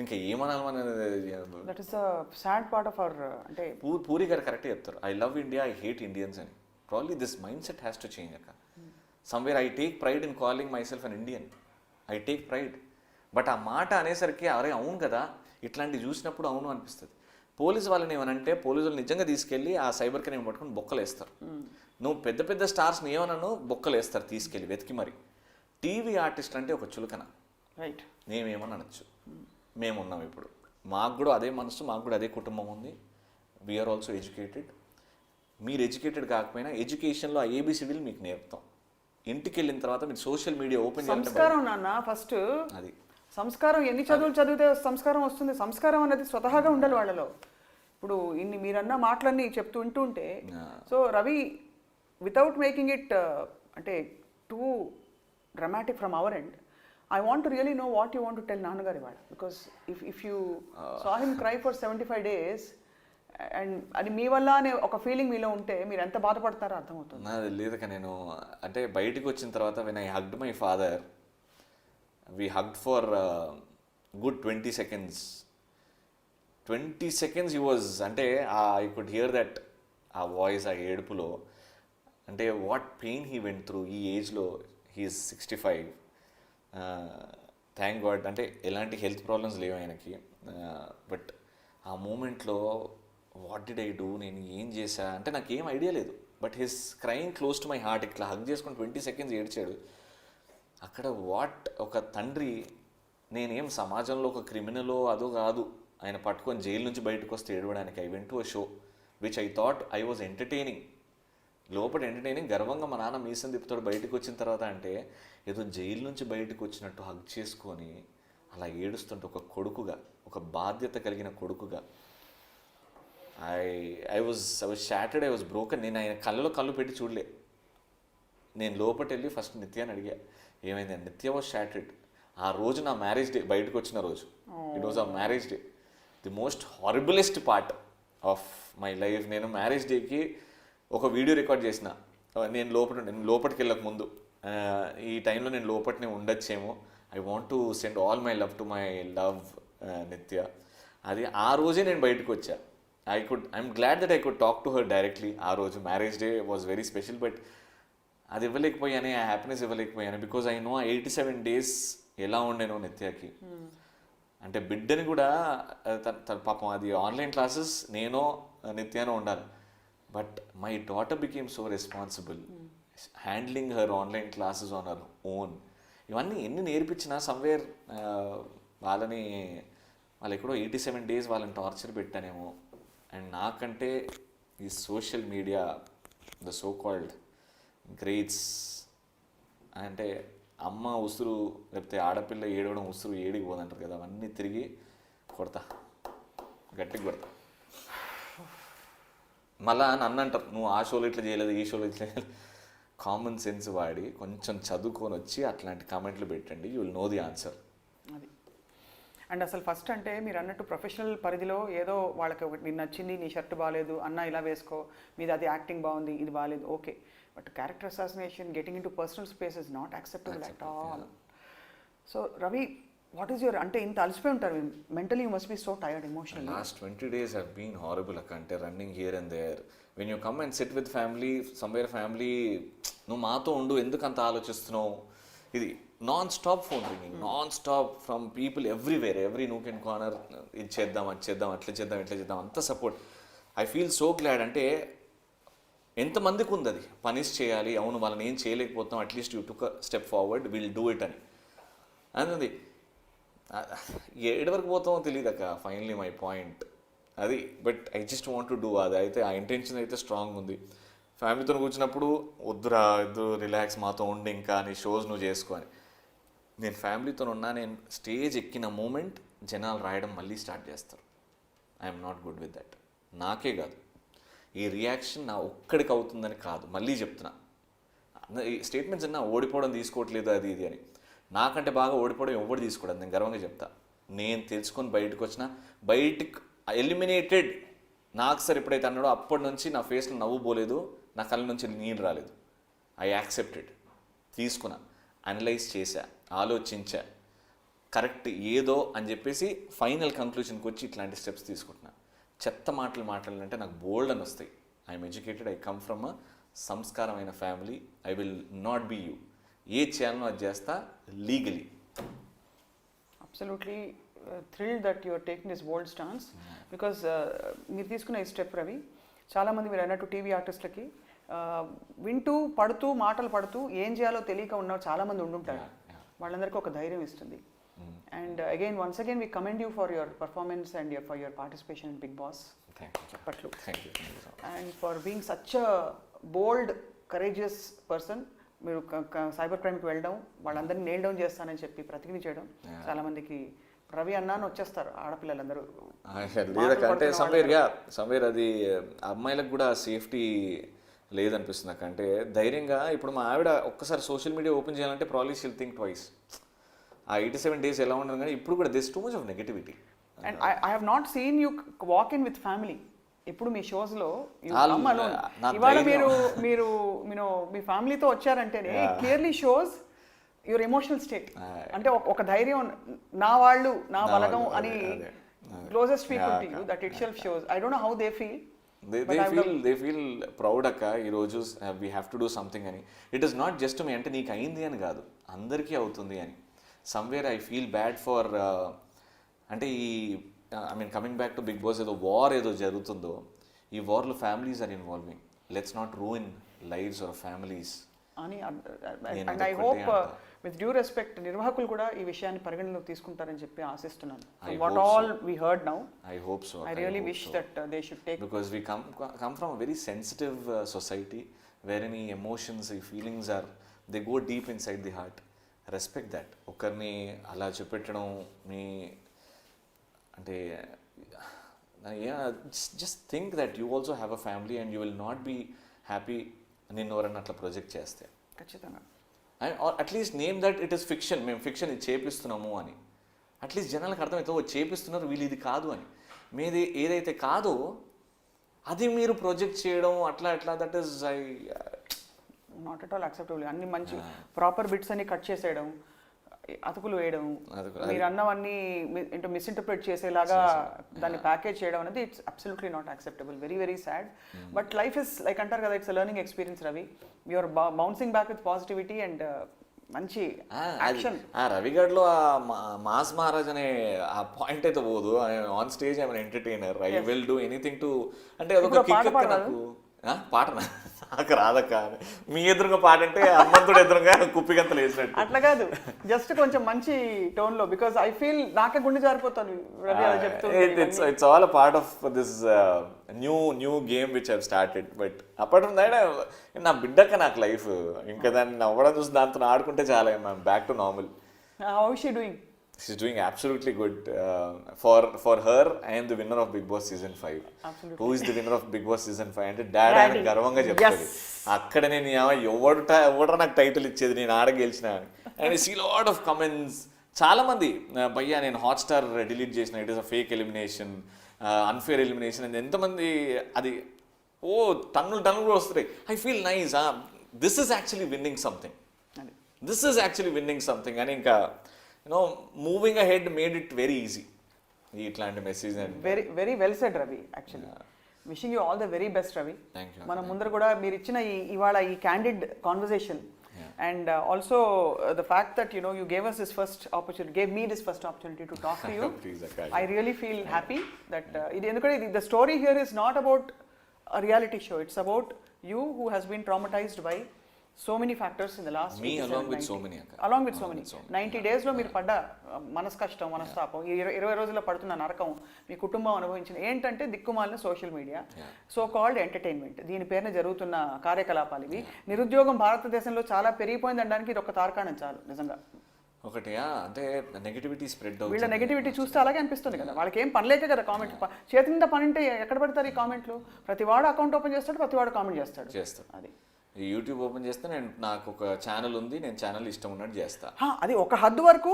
ఇంకా ఏమనాలి మన. That is the sad part of our. అంటే పూరి గారు కరెక్ట్గా చెప్తారు, I love India, I hate Indians అని. Probably this mindset has to change అక్క. Somewhere I take pride in calling myself an Indian, I take pride. But ఆ మాట అనేసరికి అరే అవును కదా, ఇట్లాంటివి చూసినప్పుడు అవును అనిపిస్తుంది. పోలీసు వాళ్ళని ఏమనంటే పోలీసులు నిజంగా తీసుకెళ్ళి ఆ సైబర్ క్రైమ్ పట్టుకుని బొక్కలు వేస్తారు. నువ్వు పెద్ద పెద్ద స్టార్స్ని ఏమన్నాను బొక్కలు వేస్తారు తీసుకెళ్ళి వెతికి మరి. టీవీ ఆర్టిస్ట్ అంటే ఒక చులకన. రైట్. మేమేమని అనొచ్చు, మేమున్నాం ఇప్పుడు, మాకు కూడా అదే మనసు, మాకు కూడా అదే కుటుంబం ఉంది. We're also educated. మీరు ఎడ్యుకేటెడ్ కాకపోయినా ఎడ్యుకేషన్లో ఆ ఏబిసిడీలు మీకు నేర్పుతాం. ఇంటికి వెళ్ళిన తర్వాత మీరు సోషల్ మీడియా ఓపెన్ సంస్కారం నాన్న ఫస్ట్. అది సంస్కారం. ఎన్ని చదువులు చదివితే సంస్కారం వస్తుంది? సంస్కారం అనేది స్వతహాగా ఉండాలి వాళ్ళలో. ఇప్పుడు ఇన్ని మీరన్న మాటలన్నీ చెప్తూ ఉంటుంటే, so Ravi, without making it అంటే too dramatic from our end, I want to really know what you want to tell నాన్నగారు ఇవాళ. Because if you saw him cry for 75 days and అది మీ వల్ల అనే ఒక ఫీలింగ్ మీలో ఉంటే మీరు ఎంత బాధపడతారో అర్థమవుతుంది. నాది లేదక. నేను అంటే బయటకు వచ్చిన తర్వాత when I hugged my father, we hugged for good 20 seconds. 20 seconds he was, అంటే ఐ కుడ్ హియర్ దట్, ఆ వాయిస్, ఆ ఏడుపులో. అంటే what pain he went through. ఈ ఏజ్లో హీఈస్ 65. థ్యాంక్ గాడ్ అంటే ఎలాంటి హెల్త్ ప్రాబ్లమ్స్ లేవు ఆయనకి. బట్ ఆ మూమెంట్లో వాట్ డిడ్ ఐ డూ, నేను ఏం చేశా అంటే నాకు ఏం ఐడియా లేదు. But his crime close to my heart. ఇట్లా హగ్ చేసుకొని 20 seconds ఏడ్చాడు. అక్కడ వాట్ ఒక తండ్రి, నేనేం సమాజంలో ఒక క్రిమినలో అదో కాదు, ఆయన పట్టుకొని జైలు నుంచి బయటకు వస్తే ఏడవడానికి. I went to a show which I thought I was entertaining. లోపల ఎంటర్టైనింగ్, గర్వంగా మా నాన్న మీసం తిప్పుతాడు బయటకు వచ్చిన తర్వాత. అంటే ఏదో జైలు నుంచి బయటకు వచ్చినట్టు హగ్ చేసుకొని అలా ఏడుస్తుంటే ఒక కొడుకుగా, ఒక బాధ్యత కలిగిన కొడుకుగా, I was shattered, I was broken. నేను ఆయన కళ్ళలో కళ్ళు పెట్టి చూడలే. నేను లోపలికి వెళ్ళి ఫస్ట్ నిత్యాన్ని అడిగా ఏమైంది. నిత్య వాజ్ షాటర్డ్. ఆ రోజు నా మ్యారేజ్ డే, బయటకు వచ్చిన రోజు. It was a marriage day, the most horriblest part of my life. నేను మ్యారేజ్ డేకి ఒక వీడియో రికార్డ్ చేసిన. నేను లోపలికి వెళ్ళక ముందు, ఈ టైంలో నేను లోపలనే ఉండొచ్చేమో, I want to send all my love to my love Nithya. అది ఆ రోజే నేను బయటకు వచ్చా. I'm glad that I could talk to her directly. ఆ రోజు marriage day was very special. But అది ఇవ్వలేకపోయాను, ఆ హ్యాపీనెస్ ఇవ్వలేకపోయాను. బికాజ్ ఐ నో 87 days ఎలా ఉండేనో నిత్యకి. అంటే బిడ్డని కూడా పాపం అది ఆన్లైన్ క్లాసెస్ నేనో నిత్యానో ఉండాలి. But my daughter became so responsible, handling her online classes on her own. ఇవన్నీ ఎన్ని నేర్పించినా సమ్వేర్ వాళ్ళు ఎక్కడో 87 days వాళ్ళని టార్చర్ పెట్టానేమో. అండ్ నాకంటే ఈ social media, the so called greats, అంటే అమ్మ ఉసురు లేకపోతే ఆడపిల్ల ఏడవడం ఉసురు ఏడికి పోదంటారు కదా, అవన్నీ తిరిగి కొడతా, గట్టిగా కొడతా. మళ్ళా నన్ను అంటారు నువ్వు ఆ షోలో ఇట్లా చేయలేదు, ఈ షోలో ఇట్లా చేయలేదు. కామన్ సెన్స్ వాడి కొంచెం చదువుకొని వచ్చి అట్లాంటి కామెంట్లు పెట్టండి, you will know the answer. అది. అండ్ అసలు ఫస్ట్ అంటే మీరు అన్నట్టు ప్రొఫెషనల్ పరిధిలో ఏదో వాళ్ళకి ఒకటి నీకు నచ్చింది, నీ షర్ట్ బాగాలేదు అన్న ఇలా వేసుకో, మీది అది యాక్టింగ్ బాగుంది, ఇది బాగాలేదు, okay. But character assassination, getting into personal space is not acceptable at all. So Ravi, what is your, అంటే ఇంత అలసిపోయి ఉంటారు mentally, you must be so tired emotionally. Last 20 days have been horrible అక్క. అంటే running here and there. When you come and sit with family, somewhere family, నువ్వు మాతో ఉండు, ఎందుకు అంత ఆలోచిస్తున్నావు, ఇది non stop phone ringing, non stop from people everywhere, every nook and corner, ఇది చేద్దాం, అది చేద్దాం, అట్లా చేద్దాం, ఇట్లా చేద్దాం, అంత support. I feel so glad. అంటే ఎంతమందికి ఉంది అది, పనిష్ చేయాలి, అవును వాళ్ళని ఏం చేయలేకపోతాం, at least you took a step forward, will do it అని అది. ఎక్కడి వరకు పోతామో తెలియదు అక్క, ఫైనలీ మై పాయింట్ అది. But I just want to do అది. అయితే ఆ ఇంటెన్షన్ అయితే స్ట్రాంగ్ ఉంది. ఫ్యామిలీతో కూర్చున్నప్పుడు వద్దురా, వద్దు, రిలాక్స్, మాతో ఉండి ఇంకా నీ షోస్ నువ్వు చేసుకో అని. నేను ఫ్యామిలీతో ఉన్నా, నేను స్టేజ్ ఎక్కిన మూమెంట్ జనాలు రాయడం మళ్ళీ స్టార్ట్ చేస్తారు. I'm not good with that. నాకే కాదు, ఈ రియాక్షన్ నా ఒక్కడికి అవుతుందని కాదు, మళ్ళీ చెప్తున్నా, ఈ స్టేట్మెంట్స్ అన్నా ఓడిపోవడం తీసుకోవట్లేదు అది ఇది అని, నాకంటే బాగా ఓడిపోవడం ఎవరు తీసుకోవడం నేను గర్వంగా చెప్తా. నేను తెలుసుకొని బయటకు వచ్చిన, బయటికి ఎలిమినేటెడ్ నాకు సార్ ఎప్పుడైతే అన్నాడో అప్పటి నుంచి నా ఫేస్లో నవ్వు పోలేదు, నా కళ్ళ నుంచి నీళ్ళు రాలేదు. ఐ యాక్సెప్టెడ్, తీసుకున్నా, అనలైజ్ చేశా, ఆలోచించా, కరెక్ట్ ఏదో అని చెప్పేసి ఫైనల్ కంక్లూషన్కి వచ్చి ఇట్లాంటి స్టెప్స్ తీసుకుంటున్నా. చెత్త మాటలు మాట్లాడాలంటే నాకు బోల్డ్ అని వస్తాయి. I'm educated, I come from a సంస్కారమైన family, I will not be you. ఏ చేయాలనో అది చేస్తా legally. Absolutely thrilled that your taking this bold stance, because మీరు తీసుకున్న ఈ స్టెప్ రవి, చాలామంది మీరు అన్నట్టు టీవీ ఆర్టిస్టులకి వింటూ పడుతూ మాటలు పడుతూ ఏం చేయాలో తెలియక ఉన్న చాలామంది ఉండుంటారు. వాళ్ళందరికీ ఒక ధైర్యం ఇస్తుంది. And again once again we commend you for your performance and for your participation in Bigg Boss. చెప్పట్లు. And for being such a bold courageous person. మీరు సైబర్ క్రైమ్కి వెళ్ళడం, వాళ్ళందరినీ నెయిల్ డౌన్ చేస్తానని చెప్పి ప్రతిజ్ఞ చేయడం, చాలామందికి రవి అన్నాను వచ్చేస్తారు ఆడపిల్లలందరూ. లేదంటే సమ్వేర్ అది అమ్మాయిలకు కూడా సేఫ్టీ లేదనిపిస్తుంది నాకు. అంటే ధైర్యంగా ఇప్పుడు మా ఆవిడ ఒక్కసారి సోషల్ మీడియా ఓపెన్ చేయాలంటే ప్రాబ్లీ షీల్ థింక్ ట్వైస్. ఆ 87 days ఎలా ఉండదు, కానీ ఇప్పుడు కూడా this too much of negativity. And I have not seen you walk in with family. ఇప్పుడు మీ షోస్లో ఇవాళ మీరు మీ ఫ్యామిలీతో వచ్చారంటేనే clearly shows your emotional state. అంటే ఒక ధైర్యం, నా వాళ్ళు నా బలగం అని closest people to you, that itself shows. I don't know how they feel. They feel proud అక్క, ఈరోజు we have to do something అని. It is not just me, అంటే నీకు అయింది అని కాదు, అందరికీ అవుతుంది అని. Somewhere I feel bad for, అంటే ఈ I mean coming back to Bigg Boss, ఏదో వార్ ఏదో జరుగుతుందో, ఈ వార్లో families are involving. Let's not ruin lives or families అని. And I hope with due respect నిర్వాహకులు కూడా ఈ విషయాన్ని పరిగణలోకి తీసుకుంటారని చెప్పి ఆశిస్తున్నాను. What all we heard now, I hope so. I really wish that they should take, because we come from a very sensitive society where any emotions, feelings are, they go deep inside the heart. Respect that. ఒకరిని అలా చూపెట్టడం మీ అంటే just think that you also have a family and you will not be happy నిన్ను ఎవరన్నా అట్లా project చేస్తే. ఖచ్చితంగా. At least name that it is fiction, మేము ఫిక్షన్ ఇది చేపిస్తున్నాము అని. అట్లీస్ట్ జనాలకు అర్థమవుతుంది, చేపిస్తున్నారు వీళ్ళు, ఇది కాదు అని. మీది ఏదైతే కాదో అది మీరు ప్రొజెక్ట్ చేయడం అట్లా that is not at all acceptable. అన్ని మంచి ప్రాపర్ బిట్స్ అన్ని కట్ చేసేయడం, అతుకులు వేయడం, మీరు అన్నవన్నీ మిస్ఇంటర్ప్రిట్ చేసేలాగా దాన్ని ప్యాకేజ్ చేయడం అనేది it's absolutely not acceptable. Very very sad. But life is like అంటారు కదా, it's learning experience Ravi. You're bouncing back with positivity and మంచి యాక్షన్. రవిగఢ్లో ఆ మాస్ మహారాజ్ అనే ఆ పాయింట్ అయితే పోదు. On stage I am entertainer, I will do anything to, అంటే అదొక కిక్ నాకు. పాటనా నాకు రాదక్క, మీ ఎదురుగా పాట అంటే హనుమంతుడు ఎదురుగా కుప్పిగంతలు వేసినట్టు అట్లా కాదు, జస్ట్ కొంచెం మంచి టోన్ లో. బికాస్ ఐ ఫీల్ నాకే గుండె జారిపోతాను రవి అలా చెప్తూ. It's all a part of this new game which I've started. But అప్పటి నుంచి నా బిడ్డక్క నాకు లైఫ్, ఇంకా దాన్ని నవ్వడం చూసి దాంతో ఆడుకుంటే చాలా. Back to normal. How is she doing? She's doing absolutely good. For her, I am the winner of Big Boss Season 5. Absolutely. Who is the winner of Big Boss Season 5 అంటే daddy అని గర్వంగా చెప్తాడు. అక్కడ నేను ఎవడో నాకు title ఇచ్చేది, నేను ఆడ గెలిచిన అని. And see lot of comments. చాలామంది భయ్యా నేను హాట్స్టార్ డిలీట్ చేసిన, it is a fake elimination, unfair elimination అని ఎంతమంది అది టన్నులు కూడా వస్తున్నాయి. I feel nice, this is actually winning something అని. ఇంకా moving ahead made it very easy. ఇట్లాంటి message very very well said Ravi. Actually wishing you all the very best Ravi. మనం ముందర కూడా మీరు ఇచ్చిన ఇవాళ ఈ candid conversation and also the fact that you gave us this first opportunity, gave me this first opportunity to talk to you. I really feel happy that the story here is not about a reality show. It's about you who has been traumatized by so many factors in the last me along with so many 90 days లో మీరు పడ్డ మనస్కష్టం, మనస్తాపం, 20 రోజుల్లో పడుతున్న నరకం మీ కుటుంబం అనుభవించిన ఏంటంటే దిక్కుమాలిన social media, so called entertainment, దీని పేరున జరుగుతున్న కార్యకలాపాలు ఇవి. నిరుద్యోగం భారతదేశంలో చాలా పెరిగిపోయింది అనడానికి ఇది ఒక తార్కాణం చాలు నిజంగా. ఒకటి అంటే నెగటివిటీ స్ప్రెడ్ వీళ్ళ అవుతుంది. నెగిటివిటీ చూస్తే అలాగే అనిపిస్తుంది కదా, వాళ్ళకి ఏం పనిలేక కదా కామెంట్, చేతి నిండా పని ఉంటే ఎక్కడ పెడతారు ఈ కామెంట్లు? ప్రతి వాడు అకౌంట్ ఓపెన్ చేస్తాడు, ప్రతి వాడు కామెంట్ చేస్తాడు. అది ఈ యూట్యూబ్ ఓపెన్ చేస్తే నాకు ఒక ఛానల్ ఉంది, నేను ఛానల్ ఇష్టం ఉన్నట్టు చేస్తా. అది ఒక హద్దు వరకు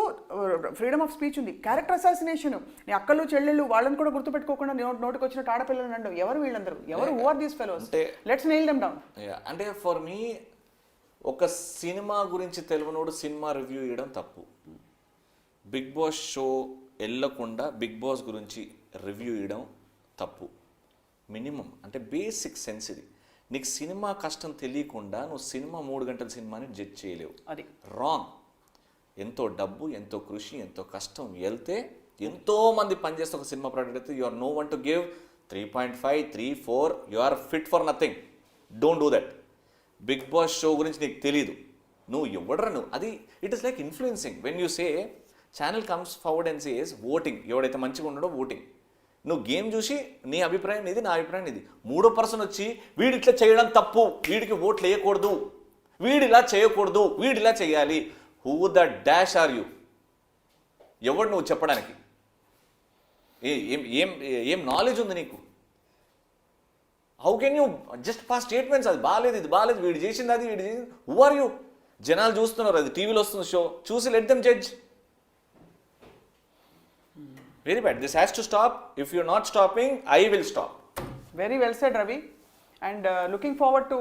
ఫ్రీడమ్ ఆఫ్ స్పీచ్ ఉంది. క్యారెక్టర్ అసాసినేషన్, నీ అక్కలు చెల్లెళ్ళు వాళ్ళని కూడా గుర్తుపెట్టుకోకుండా నోటికి వచ్చినట్టు ఆడపిల్లలు అంటావు. ఎవరు వీళ్ళందరూ? ఎవరు? Who are these fellows? Let's nail them down. అంటే ఫర్ మీ ఒక సినిమా గురించి తెలియనోడు సినిమా రివ్యూ ఇవ్వడం తప్పు. బిగ్ బాస్ షో వెళ్ళకుండా బిగ్ బాస్ గురించి రివ్యూ ఇవ్వడం తప్పు. మినిమం అంటే బేసిక్ సెన్స్ ఇది. నీకు సినిమా కష్టం తెలియకుండా నువ్వు సినిమా 3 గంటల సినిమాని జడ్జ్ చేయలేవు. అది రాంగ్. ఎంతో డబ్బు, ఎంతో కృషి, ఎంతో కష్టం వెళ్తే ఎంతో మంది పనిచేస్తే ఒక సినిమా ప్రోడక్ట్ అయితే you are no one to give 3.5, 3, 4. You are fit for nothing. Don't do that. Big boss show గురించి నీకు తెలీదు, నువ్వు ఎవడరా నువ్వు. అది it is like influencing. When you say channel comes forward and says voting, ఎవడైతే మంచిగా ఉండడో ఓటింగ్. నువ్వు గేమ్ చూసి నీ అభిప్రాయం ఇది, నా అభిప్రాయం ఇది. 3వ పర్సన్ వచ్చి వీడు ఇట్లా చేయడం తప్పు, వీడికి ఓట్లు వేయకూడదు, వీడిలా చేయకూడదు, వీడిలా చేయాలి. Who the dash are you? ఎవడు నువ్వు చెప్పడానికి? ఏం ఏం ఏం నాలెడ్జ్ ఉంది నీకు? How can you just pass statements? అది బాగాలేదు, ఇది బాగాలేదు, వీడు చేసింది అది, వీడు చేసింది. Who are you? జనాలు చూస్తున్నారు, అది టీవీలో వస్తుంది షో, చూసి let them judge. Very bad. This has to stop. If you not stopping, I will stop. Very well said Ravi. And looking forward to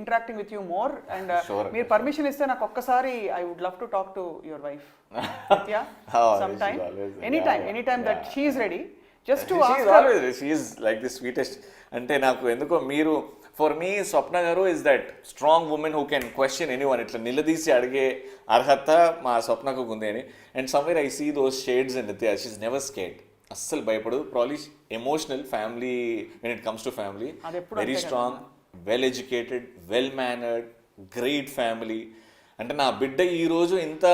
interacting with you more. And మీరు permission ఇస్తే నాకు ఒక్కసారి I would love to talk to your wife some time, any time that she is ready. Just to ask her. She is like the sweetest. అంటే నాకు ఎందుకో మీరు, for me Swapna garu is that strong woman who can question anyone. ఇట్లా నిలదీసి అడిగే అర్హత మా స్వప్నకు ఉంది అని. And somewhere I see those shades and Nithya. She is never scared. అస్సలు భయపడు. Probably emotional family when it comes to family. Very strong, well educated, well mannered, great family. అంటే నా బిడ్డ ఈరోజు ఇంత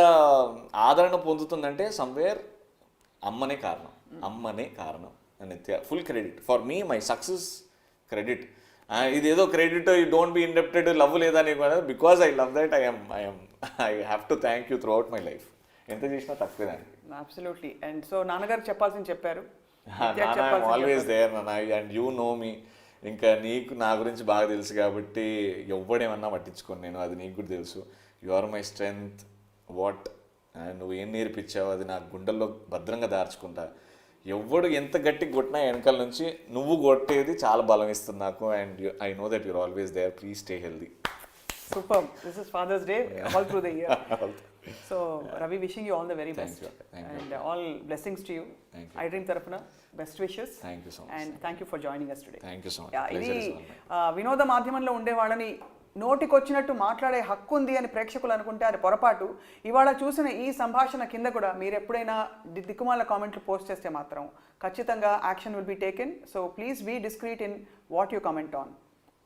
ఆదరణ పొందుతుందంటే సమ్వేర్ అమ్మనే కారణం. అమ్మనే కారణం. Nithya full credit. For me my success credit. ఇదేదో credit, you don't be indebted, love లేదా నీకు, because I love that I have to thank you throughout my life. ఎంత చేసినా తక్కువే దానికి. అబ్సల్యూట్లీ. అండ్ సో నాన్నగారు చెప్పాల్సింది చెప్పారు. ఆల్వేస్ దేర్ నాన్న, అండ్ యూ నో మీ. ఇంకా నీకు నా గురించి బాగా తెలుసు కాబట్టి ఎవ్వడేమన్నా పట్టించుకోను నేను, అది నీకు కూడా తెలుసు. You are my strength. What నువ్వు ఏం నేర్పించావు అది నా గుండెల్లో భద్రంగా దాచుకుంటా. ఎవడు ఎంత గట్టి కొట్టినా వెనకాల నుంచి నువ్వు కొట్టేది చాలా బలం ఇస్తుంది నాకు. And I know that you're always there. Please stay healthy. Superb. This is Father's Day all through the year. So Ravi, wishing you all the very best. Thank you. And all blessings to you. Thank you. iDream tarafuna best wishes. Thank you so much. And thank you for joining us today. Thank you so much. ఇది Pleasure is all mine. వినోద మాధ్యమంలో ఉండే వాళ్ళని నోటికొచ్చినట్టు మాట్లాడే హక్కు ఉంది అని ప్రేక్షకులు అనుకుంటే అది పొరపాటు. ఇవాళ చూసిన ఈ సంభాషణ కింద కూడా మీరు ఎప్పుడైనా దిక్కుమాల కామెంట్లు పోస్ట్ చేస్తే మాత్రం ఖచ్చితంగా action will be taken. So please be discreet in what you comment on.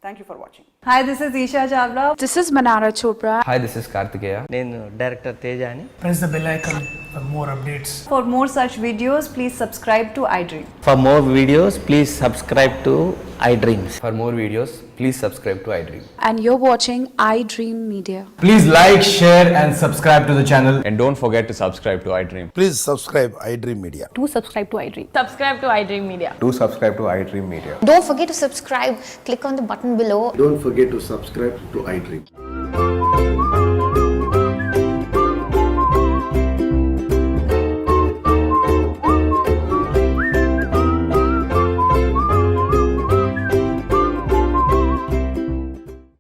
Thank you for watching. Hi, this is Isha Chavla. This is Manara Chopra. Hi, this is Kartikeya. నేను director Teja అని. Press the bell icon for more updates. For more such videos, please subscribe to iDream. For more videos, please subscribe to iDreams. For more videos, please subscribe to iDream. And you're watching iDream Media. Please like, share and subscribe to the channel. And don't forget to subscribe to iDream. Please subscribe iDream Media. Do subscribe to iDream. Subscribe to iDream Media. Do subscribe to iDream Media. Don't forget to subscribe. Click on the button below. Don't forget to subscribe to iDream.